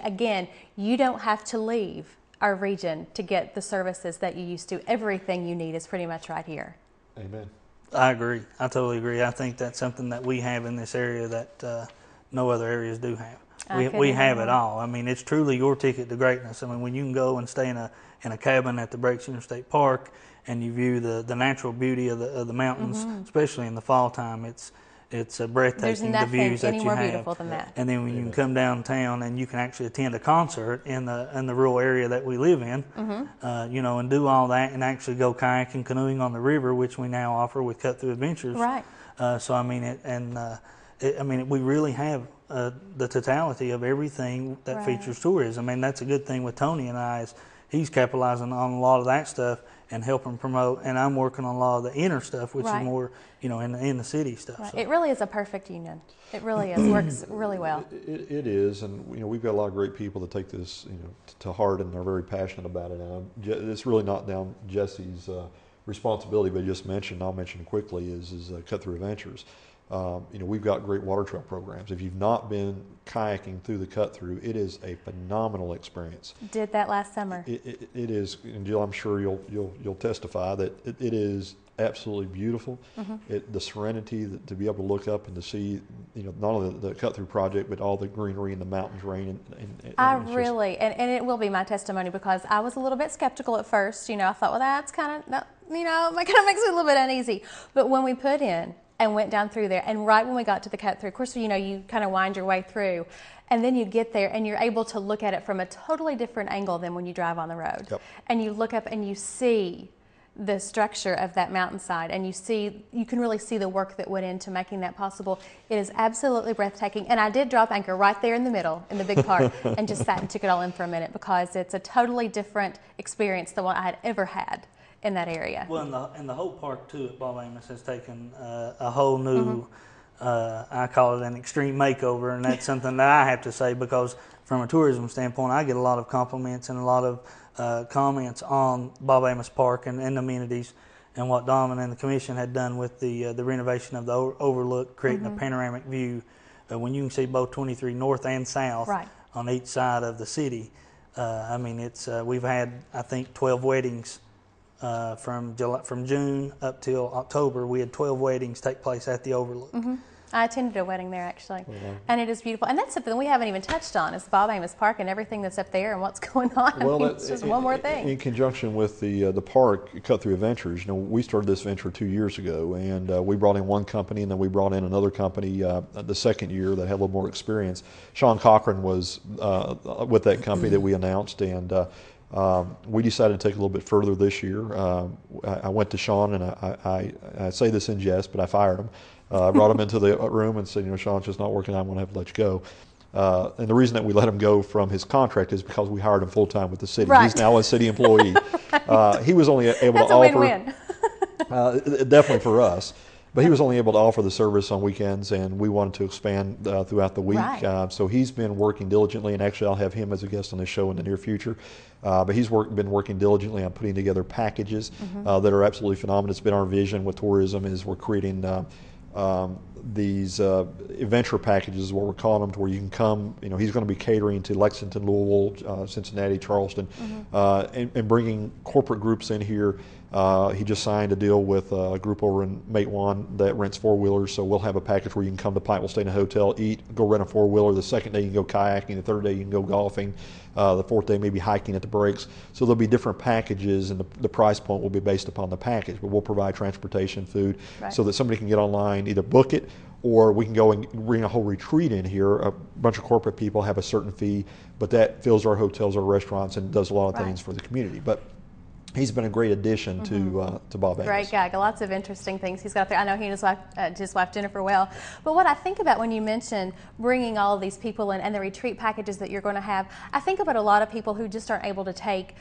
Speaker 1: you don't have to leave our region to get the services that you used to. Everything you need is pretty much right here.
Speaker 2: Amen.
Speaker 3: I agree. I totally agree. I think that's something that we have in this area that no other areas do have. We have it all. I mean, it's truly your ticket to greatness. I mean, when you can go and stay in a cabin at the Breaks Interstate Park and you view the natural beauty of the mountains, especially in the fall time, it's breathtaking.
Speaker 1: There's nothing
Speaker 3: the views that
Speaker 1: any
Speaker 3: you
Speaker 1: more
Speaker 3: have.
Speaker 1: beautiful than that.
Speaker 3: And then when you can come downtown and you can actually attend a concert in the rural area that we live in, and do all that, and actually go kayaking, canoeing on the river, which we now offer with Cut Through Adventures.
Speaker 1: Right.
Speaker 3: So I mean, we really have the totality of everything that features tourism. I mean, that's a good thing with Tony and I, is he's capitalizing on a lot of that stuff and helping promote, and I'm working on a lot of the inner stuff, which is more, in the city stuff.
Speaker 1: Right. So. It really is a perfect union. It really is. Works really well.
Speaker 2: It is, and we've got a lot of great people that take this, to heart, and are very passionate about it. And it's really not down Jesse's responsibility, but I'll mention quickly is Cut Through Adventures. We've got great water trail programs. If you've not been kayaking through the Cut Through, it is a phenomenal experience.
Speaker 1: Did that last summer.
Speaker 2: It is, and Jill, I'm sure you'll testify that it is absolutely beautiful. The serenity to be able to look up and to see, not only the Cut Through project, but all the greenery and the mountains range.
Speaker 1: And it will be my testimony, because I was a little bit skeptical at first. I thought, well, that's kind of, it makes me a little bit uneasy. But when we put in and went down through there, and right when we got to the Cut Through, of course, you kind of wind your way through, and then you get there and you're able to look at it from a totally different angle than when you drive on the road.
Speaker 2: Yep.
Speaker 1: And you look up and you see the structure of that mountainside, and you can really see the work that went into making that possible. It is absolutely breathtaking. And I did drop anchor right there in the middle, in the big park, and just sat and took it all in for a minute, because it's a totally different experience than what I had ever had in that area.
Speaker 3: Well, and the whole park too at Bob Amos has taken a whole new, I call it an extreme makeover, and that's something that I have to say, because from a tourism standpoint, I get a lot of compliments and a lot of comments on Bob Amos Park and amenities, and what Dom and the commission had done with the renovation of the overlook, creating a panoramic view when you can see both 23 north and south on each side of the city. We've had, I think, 12 weddings from June up till October, we had 12 weddings take place at the Overlook.
Speaker 1: Mm-hmm. I attended a wedding there actually, and it is beautiful. And that's something we haven't even touched on is Bob Amos Park and everything that's up there and what's going on.
Speaker 2: Well,
Speaker 1: it's just one more thing.
Speaker 2: In conjunction with the park, Cut Through Adventures, we started this venture 2 years ago, and we brought in one company, and then we brought in another company the second year that had a little more experience. Sean Cochran was with that company that we announced, and we decided to take it a little bit further this year. I went to Sean, and I say this in jest, but I fired him. I brought him into the room and said, Sean's just not working out, I'm going to have to let you go. And the reason that we let him go from his contract is because we hired him full-time with the city.
Speaker 1: Right.
Speaker 2: He's now a city employee. Right. He was only able
Speaker 1: That's
Speaker 2: to
Speaker 1: a
Speaker 2: offer...
Speaker 1: win-win.
Speaker 2: Definitely for us. But he was only able to offer the service on weekends, and we wanted to expand throughout the week.
Speaker 1: Right.
Speaker 2: So he's been working diligently, and actually I'll have him as a guest on this show in the near future. But he's been working diligently on putting together packages that are absolutely phenomenal. It's been our vision with tourism is we're creating these adventure packages is what we're calling them, to where you can come. He's going to be catering to Lexington, Louisville, Cincinnati, Charleston, and bringing corporate groups in here. He just signed a deal with a group over in Matewan that rents four-wheelers, so we'll have a package where you can come to Pikeville, stay in a hotel, eat, go rent a four-wheeler. The second day you can go kayaking, the third day you can go golfing, the fourth day maybe hiking at the breaks. So there'll be different packages, and the price point will be based upon the package, but we'll provide transportation, food, so that somebody can get online, either book it, or we can go and bring a whole retreat in here. A bunch of corporate people have a certain fee, but that fills our hotels, our restaurants, and does a lot of things for the community. But he's been a great addition to Bob Amos.
Speaker 1: Great guy. Lots of interesting things he's got there. I know he and his wife Jennifer well. But what I think about when you mention bringing all of these people in and the retreat packages that you're going to have, I think about a lot of people who just aren't able to take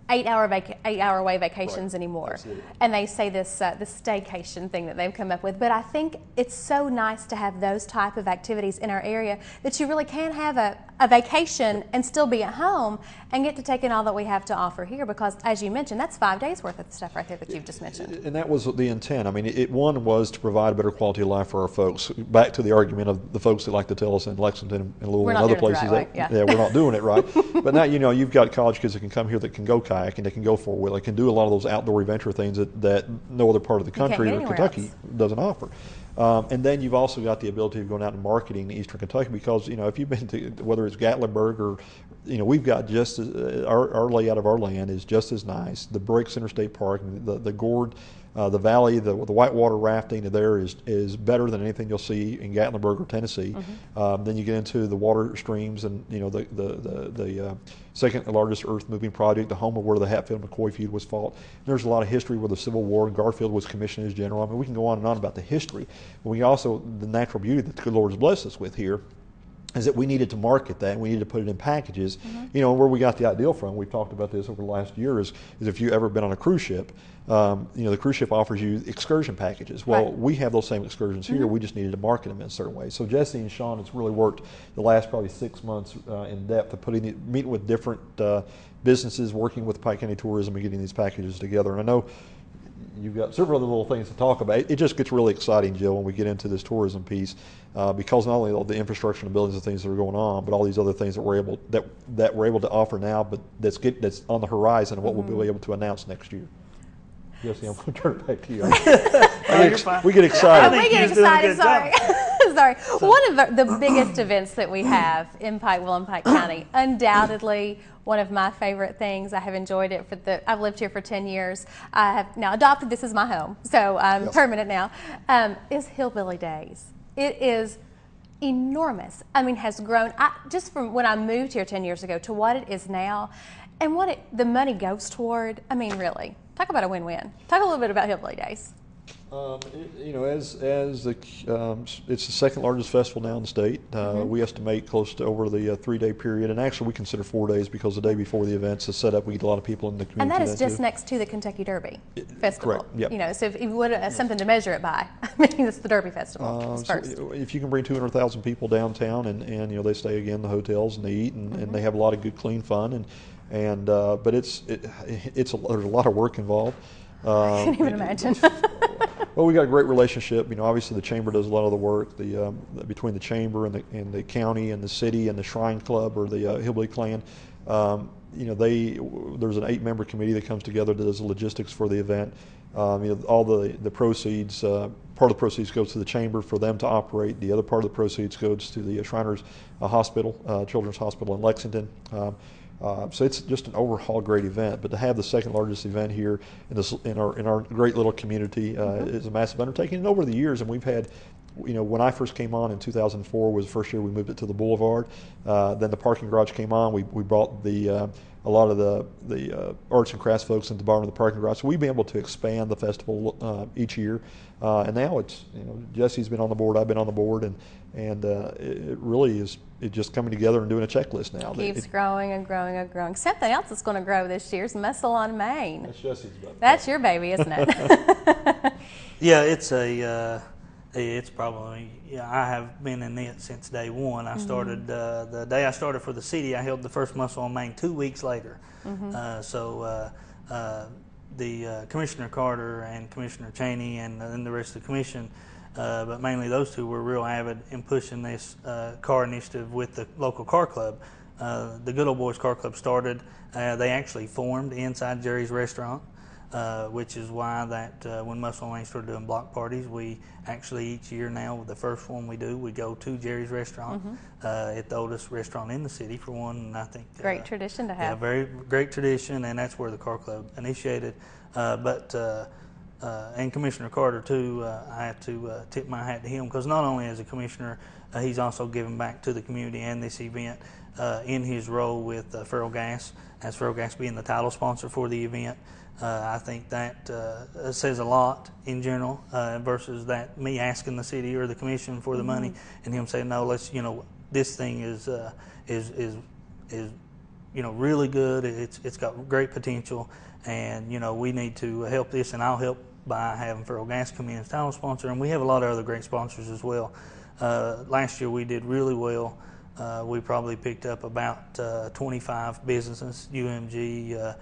Speaker 1: 8-hour away vacations anymore.
Speaker 2: Absolutely.
Speaker 1: And they say this staycation thing that they've come up with. But I think it's so nice to have those type of activities in our area that you really can have a vacation and still be at home and get to take in all that we have to offer here, because as you mentioned, that's 5 days worth of stuff right there that you've just mentioned.
Speaker 2: And that was the intent. I mean, one was to provide a better quality of life for our folks. Back to the argument of the folks that like to tell us in Lexington and Louisville and other places that we're not doing it right. But now you've got college kids that can come here that can go kayaking, they can go four-wheeler, they can do a lot of those outdoor adventure things that no other part of the country or Kentucky doesn't offer. And then you've also got the ability of going out and marketing Eastern Kentucky, because if you've been to, whether it's Gatlinburg or we've got just our layout of our land is just as nice. The Breaks Interstate Park, the Gourd, the valley, the whitewater rafting there is better than anything you'll see in Gatlinburg or Tennessee. Then you get into the water streams and the second largest earth moving project, the home of where the Hatfield-McCoy feud was fought. There's a lot of history where the Civil War and Garfield was commissioned as general. I mean, we can go on and on about the history. But we also, the natural beauty that the good Lord has blessed us with here is that we needed to market that, and we needed to put it in packages. Where we got the ideal from, we've talked about this over the last year, is if you've ever been on a cruise ship, the cruise ship offers you excursion packages. Well, we have those same excursions here, we just needed to market them in a certain way. So Jesse and Sean has really worked the last probably 6 months in depth of meeting with different businesses, working with Pike County Tourism and getting these packages together. And I know you've got several other little things to talk about. It just gets really exciting, Jill, when we get into this tourism piece, because not only all the infrastructure and buildings and things that are going on, but all these other things that we're able to offer now, but that's on the horizon and what we'll be able to announce next year. Jesse, I'm going to turn it back to you. We get excited.
Speaker 1: We get excited. Sorry. Sorry. One of the biggest events that we have in Pikeville and Pike County, undoubtedly one of my favorite things. I have enjoyed it I've lived here for 10 years. I have now adopted this as my home, so I'm permanent now, is Hillbilly Days. It is enormous. I mean, has grown just from when I moved here 10 years ago to what it is now, and what the money goes toward. I mean, really, talk about a win-win. Talk a little bit about Hillbilly Days.
Speaker 2: It's the second largest festival now in the state. We estimate close to over the 3-day period, and actually we consider 4 days because the day before the event's is set up. We get a lot of people in the community.
Speaker 1: And that is just next to the Kentucky Derby Festival.
Speaker 2: Correct. Yep.
Speaker 1: So if you would something to measure it by, I mean, it's the Derby Festival. It's first.
Speaker 2: So if you can bring 200,000 people downtown, and they stay again in the hotels and they eat and they have a lot of good, clean fun, but there's a lot of work involved.
Speaker 1: I can't even imagine.
Speaker 2: Well, we got a great relationship. Obviously the chamber does a lot of the work. Between the chamber and the county and the city and the Shrine Club or the Hillbilly Clan, there's an 8-member committee that comes together that does the logistics for the event. All the proceeds, part of the proceeds goes to the chamber for them to operate. The other part of the proceeds goes to the Shriners Hospital, Children's Hospital in Lexington. So it's just an overall great event. But to have the second largest event here in our great little community is a massive undertaking. And over the years, and we've had, when I first came on in 2004 was the first year we moved it to the Boulevard. Then the parking garage came on. We brought a lot of the arts and crafts folks into the bottom of the parking garage. So we've been able to expand the festival each year. And now it's, Jesse's been on the board, I've been on the board, and it really is just coming together and doing a checklist now.
Speaker 1: It keeps growing and growing and growing. Something else that's going to grow this year is Muscle on Main.
Speaker 2: That's Jesse's baby.
Speaker 1: That's your baby, isn't it?
Speaker 3: Yeah, it's probably, I have been in it since day one. I started, the day I started for the city, I held the first Muscle on Main 2 weeks later. The Commissioner Carter and Commissioner Cheney and then the rest of the commission, but mainly those two were real avid in pushing this car initiative with the local car club. The Good Old Boys Car Club started, they actually formed inside Jerry's Restaurant. Which is why that when Muscle on Main started doing block parties, we actually each year now, the first one we do, we go to Jerry's Restaurant at the oldest restaurant in the city for one, and I think
Speaker 1: great tradition to have.
Speaker 3: Yeah, very great tradition, and that's where the car club initiated. And Commissioner Carter too, I have to tip my hat to him, because not only as a commissioner, he's also giving back to the community and this event in his role with Ferrell Gas, as Ferrell Gas being the title sponsor for the event. I think that says a lot in general versus that me asking the city or the commission for the money and him saying, no, let's, this thing is really good. It's got great potential, and we need to help this, and I'll help by having Ferrell Gas come in as title sponsor, and we have a lot of other great sponsors as well. Last year we did really well. We probably picked up about 25 businesses, UMG,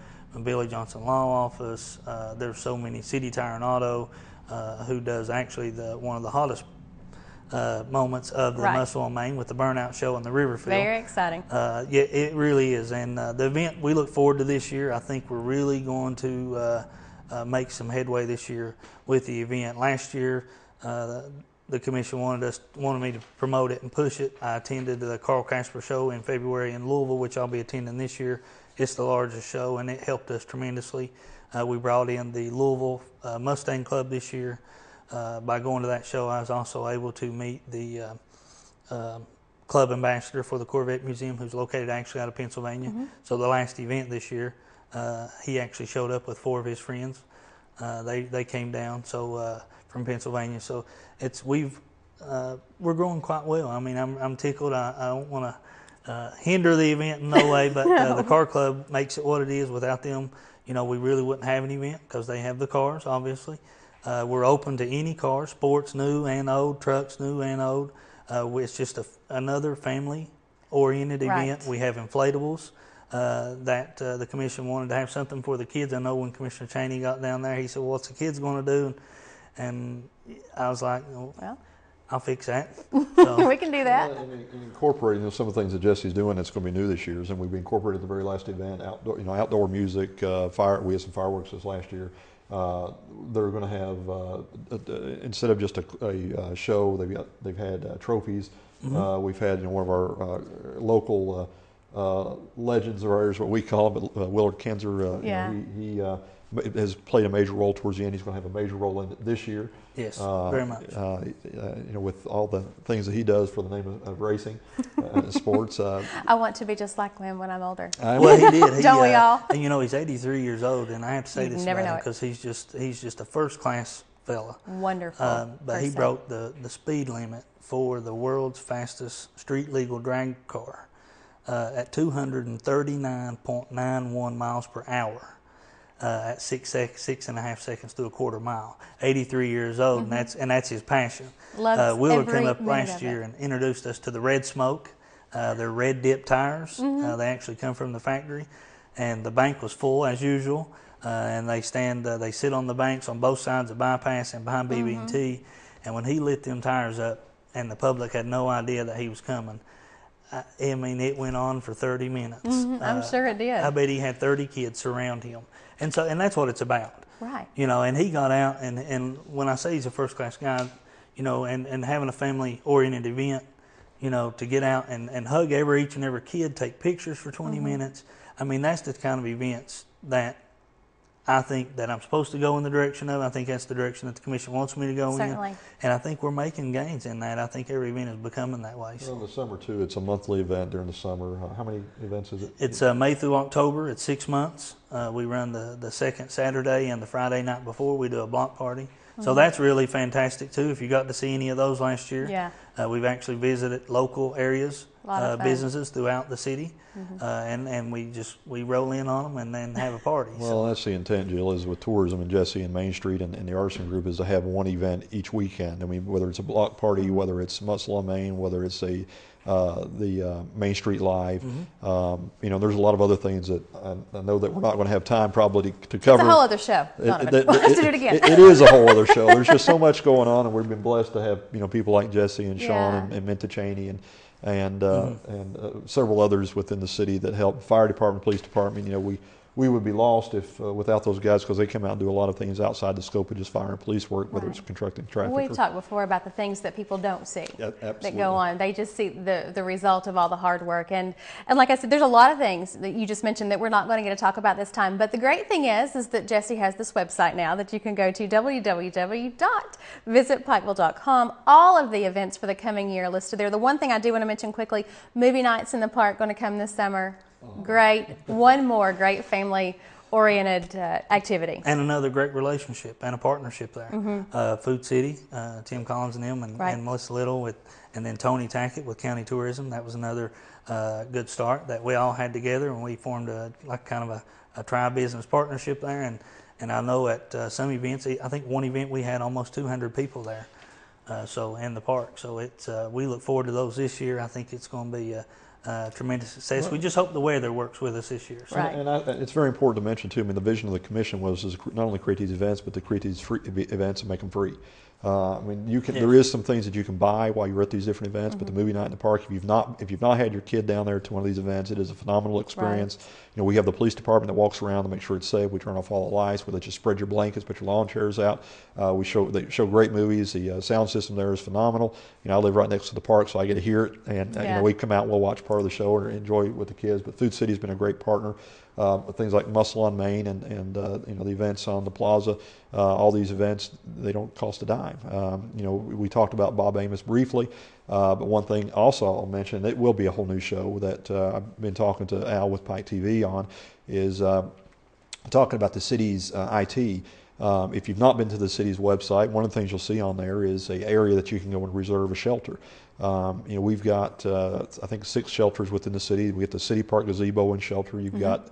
Speaker 3: Billy Johnson Law Office. There's so many, City Tire and Auto, who does actually one of the hottest moments of the Muscle on Main with the Burnout Show in the Riverfield.
Speaker 1: Very exciting.
Speaker 3: Yeah, it really is. And the event we look forward to this year, I think we're really going to make some headway this year with the event. Last year, the commission wanted me to promote it and push it. I attended the Carl Casper Show in February in Louisville, which I'll be attending this year. It's the largest show, and it helped us tremendously. We brought in the Louisville Mustang Club this year. By going to that show, I was also able to meet the club ambassador for the Corvette Museum, who's located actually out of Pennsylvania. So the last event this year, he actually showed up with 4 of his friends. They came down from Pennsylvania. So we're growing quite well. I mean, I'm tickled. I don't want to hinder the event in no way, but the car club makes it what it is. Without them, we really wouldn't have an event, because they have the cars, obviously. We're open to any car, sports, new and old, trucks, new and old. It's just another family-oriented event. We have inflatables that the commission wanted to have something for the kids. I know when Commissioner Cheney got down there, he said, well, what's the kids going to do? And I was like, well, I'll fix that.
Speaker 1: So. We can do that.
Speaker 2: And incorporating some of the things that Jesse's doing that's going to be new this year, and we've incorporated the very last event, outdoor music, we had some fireworks this last year. They're going to have instead of just a show, they've had trophies. We've had one of our local legends of ours, what we call him, but Willard Kinzer. He has played a major role towards the end. He's going to have a major role in it this year.
Speaker 3: Yes, very much.
Speaker 2: With all the things that he does for the name of racing, sports.
Speaker 1: I want to be just like him when I'm older.
Speaker 3: Well, he did.
Speaker 1: Don't we all?
Speaker 3: And he's 83 years old, and I have to say this about him because he's just a first-class fella.
Speaker 1: Wonderful.
Speaker 3: But he broke the speed limit for the world's fastest street-legal drag car at 239.91 miles per hour. At 6.5 seconds to a quarter mile. 83 years old, and that's his passion. Willard came up last year and introduced us to the Red Smoke. They're red dip tires. They actually come from the factory, and the bank was full as usual. And they sit on the banks on both sides of bypass and behind BB&T. And when he lit them tires up, and the public had no idea that he was coming, I mean, it went on for 30 minutes.
Speaker 1: I'm sure it did.
Speaker 3: I bet he had 30 kids surround him. And that's what it's about.
Speaker 1: Right.
Speaker 3: You know, and he got out, and when I say he's a first-class guy, you know, and having a family-oriented event, you know, to get out and hug each and every kid, take pictures for 20 minutes. I mean, that's the kind of events that I think that I'm supposed to go in the direction of. I think that's the direction that the commission wants me to go
Speaker 1: Certainly.
Speaker 3: in. And I think we're making gains in that. I think every event is becoming that way.
Speaker 2: Well, in the summer, too, it's a monthly event during the summer. How many events is it?
Speaker 3: It's May through October. It's 6 months. We run the second Saturday and the Friday night before. We do a block party. So that's really fantastic, too, if you got to see any of those last year.
Speaker 1: Yeah.
Speaker 3: We've actually visited local areas, businesses throughout the city, and we roll in on them and then have a party.
Speaker 2: Well, that's the intent, Jill, is with tourism and Jesse and Main Street and the Artisan Group is to have one event each weekend. I mean, whether it's a block party, whether it's Muscle on Main, whether it's the Main Street Live. You know, there's a lot of other things that I know that we're not going to have time probably to cover.
Speaker 1: It's a whole other show. Let's do it again.
Speaker 2: It is a whole other show. There's just so much going on, and we've been blessed to have, you know, people like Jesse and Sean and Minta Cheney and several others within the city that help. Fire department, police department. You know, we would be lost if without those guys, because they come out and do a lot of things outside the scope of just fire and police work, whether it's constructing traffic.
Speaker 1: We've talked before about the things that people don't see
Speaker 2: that
Speaker 1: go on. They just see the result of all the hard work. And like I said, there's a lot of things that you just mentioned that we're not going to get to talk about this time. But the great thing is that Jesse has this website now that you can go to, www.visitpikeville.com. All of the events for the coming year are listed there. The one thing I do want to mention quickly, movie nights in the park going to come this summer. Great. One more great family-oriented activity.
Speaker 3: And another great relationship and a partnership there. Food City, Tim Collins and them, and Melissa Little, and then Tony Tackett with County Tourism. That was another good start that we all had together, and we formed a tri-business partnership there. And I know at some events, I think one event we had almost 200 people there. So in the park. So it's we look forward to those this year. I think it's going to be tremendous success. We just hope the weather works with us this year. So.
Speaker 1: Right.
Speaker 2: And it's very important to mention, too, I mean, the vision of the commission was not only create these events, but to create these free events and make them free. I mean, there is some things that you can buy while you're at these different events, but the movie night in the park, if you've not had your kid down there to one of these events, it is a phenomenal experience.
Speaker 1: Right.
Speaker 2: You know, we have the police department that walks around to make sure it's safe. We turn off all the lights. We let you spread your blankets, put your lawn chairs out. They show great movies. The sound system there is phenomenal. You know, I live right next to the park, so I get to hear it. And you know, we come out and we'll watch part of the show or enjoy it with the kids. But Food City has been a great partner. Things like Muscle on Main and you know, the events on the plaza, all these events, they don't cost a dime. You know, we talked about Bob Amos briefly, but one thing also I'll mention, it will be a whole new show that I've been talking to Al with Pike TV on, is talking about the city's IT. If you've not been to the city's website, one of the things you'll see on there is an area that you can go and reserve a shelter. You know, we've got, I think, 6 shelters within the city. We get the City Park Gazebo and shelter. You've got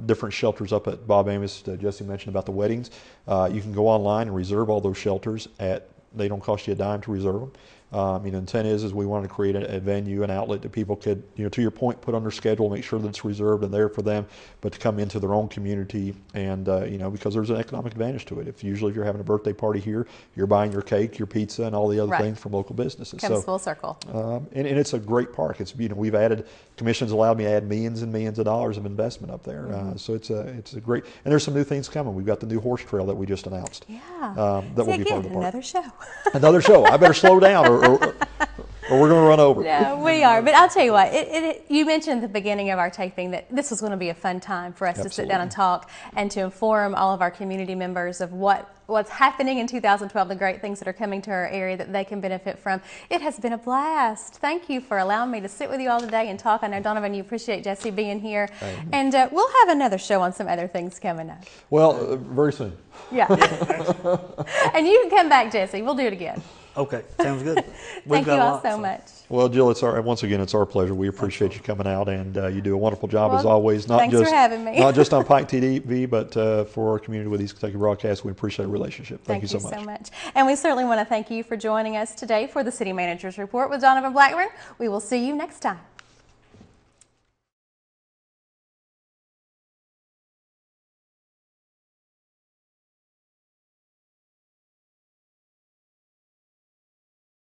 Speaker 2: different shelters up at Bob Amos. Jesse mentioned about the weddings. You can go online and reserve all those shelters. They don't cost you a dime to reserve them. You know, the intent is we want to create a venue, an outlet that people could, you know, to your point, put on their schedule, make sure that it's reserved and there for them, but to come into their own community and, you know, because there's an economic advantage to it. If you're having a birthday party here, you're buying your cake, your pizza, and all the other things from local businesses.
Speaker 1: Comes full circle.
Speaker 2: And it's a great park. It's, you know, we've added, commissions allowed me to add millions and millions of dollars of investment up there. So it's a great, and there's some new things coming. We've got the new horse trail that we just announced.
Speaker 1: Yeah.
Speaker 2: That will be part of the park.
Speaker 1: Another show.
Speaker 2: Another show. I better slow down or we're going to run over.
Speaker 1: No, we are. But I'll tell you what, you mentioned at the beginning of our taping that this was going to be a fun time for us to sit down and talk and to inform all of our community members of what's happening in 2012, the great things that are coming to our area that they can benefit from. It has been a blast. Thank you for allowing me to sit with you all today and talk. I know, Donovan, you appreciate Jesse being here. And we'll have another show on some other things coming up.
Speaker 2: Well, very soon.
Speaker 1: Yeah. And you can come back, Jesse. We'll do it again.
Speaker 3: Okay, sounds good.
Speaker 1: Thank you all so much.
Speaker 2: Well, Jill, once again, it's our pleasure. We appreciate you coming out, and you do a wonderful job as always.
Speaker 1: Thanks for having me.
Speaker 2: Not just on Pike TV, but for our community with East Kentucky Broadcast. We appreciate the relationship. Thank you so much.
Speaker 1: And we certainly want to thank you for joining us today for the City Manager's Report with Donovan Blackburn. We will see you next time.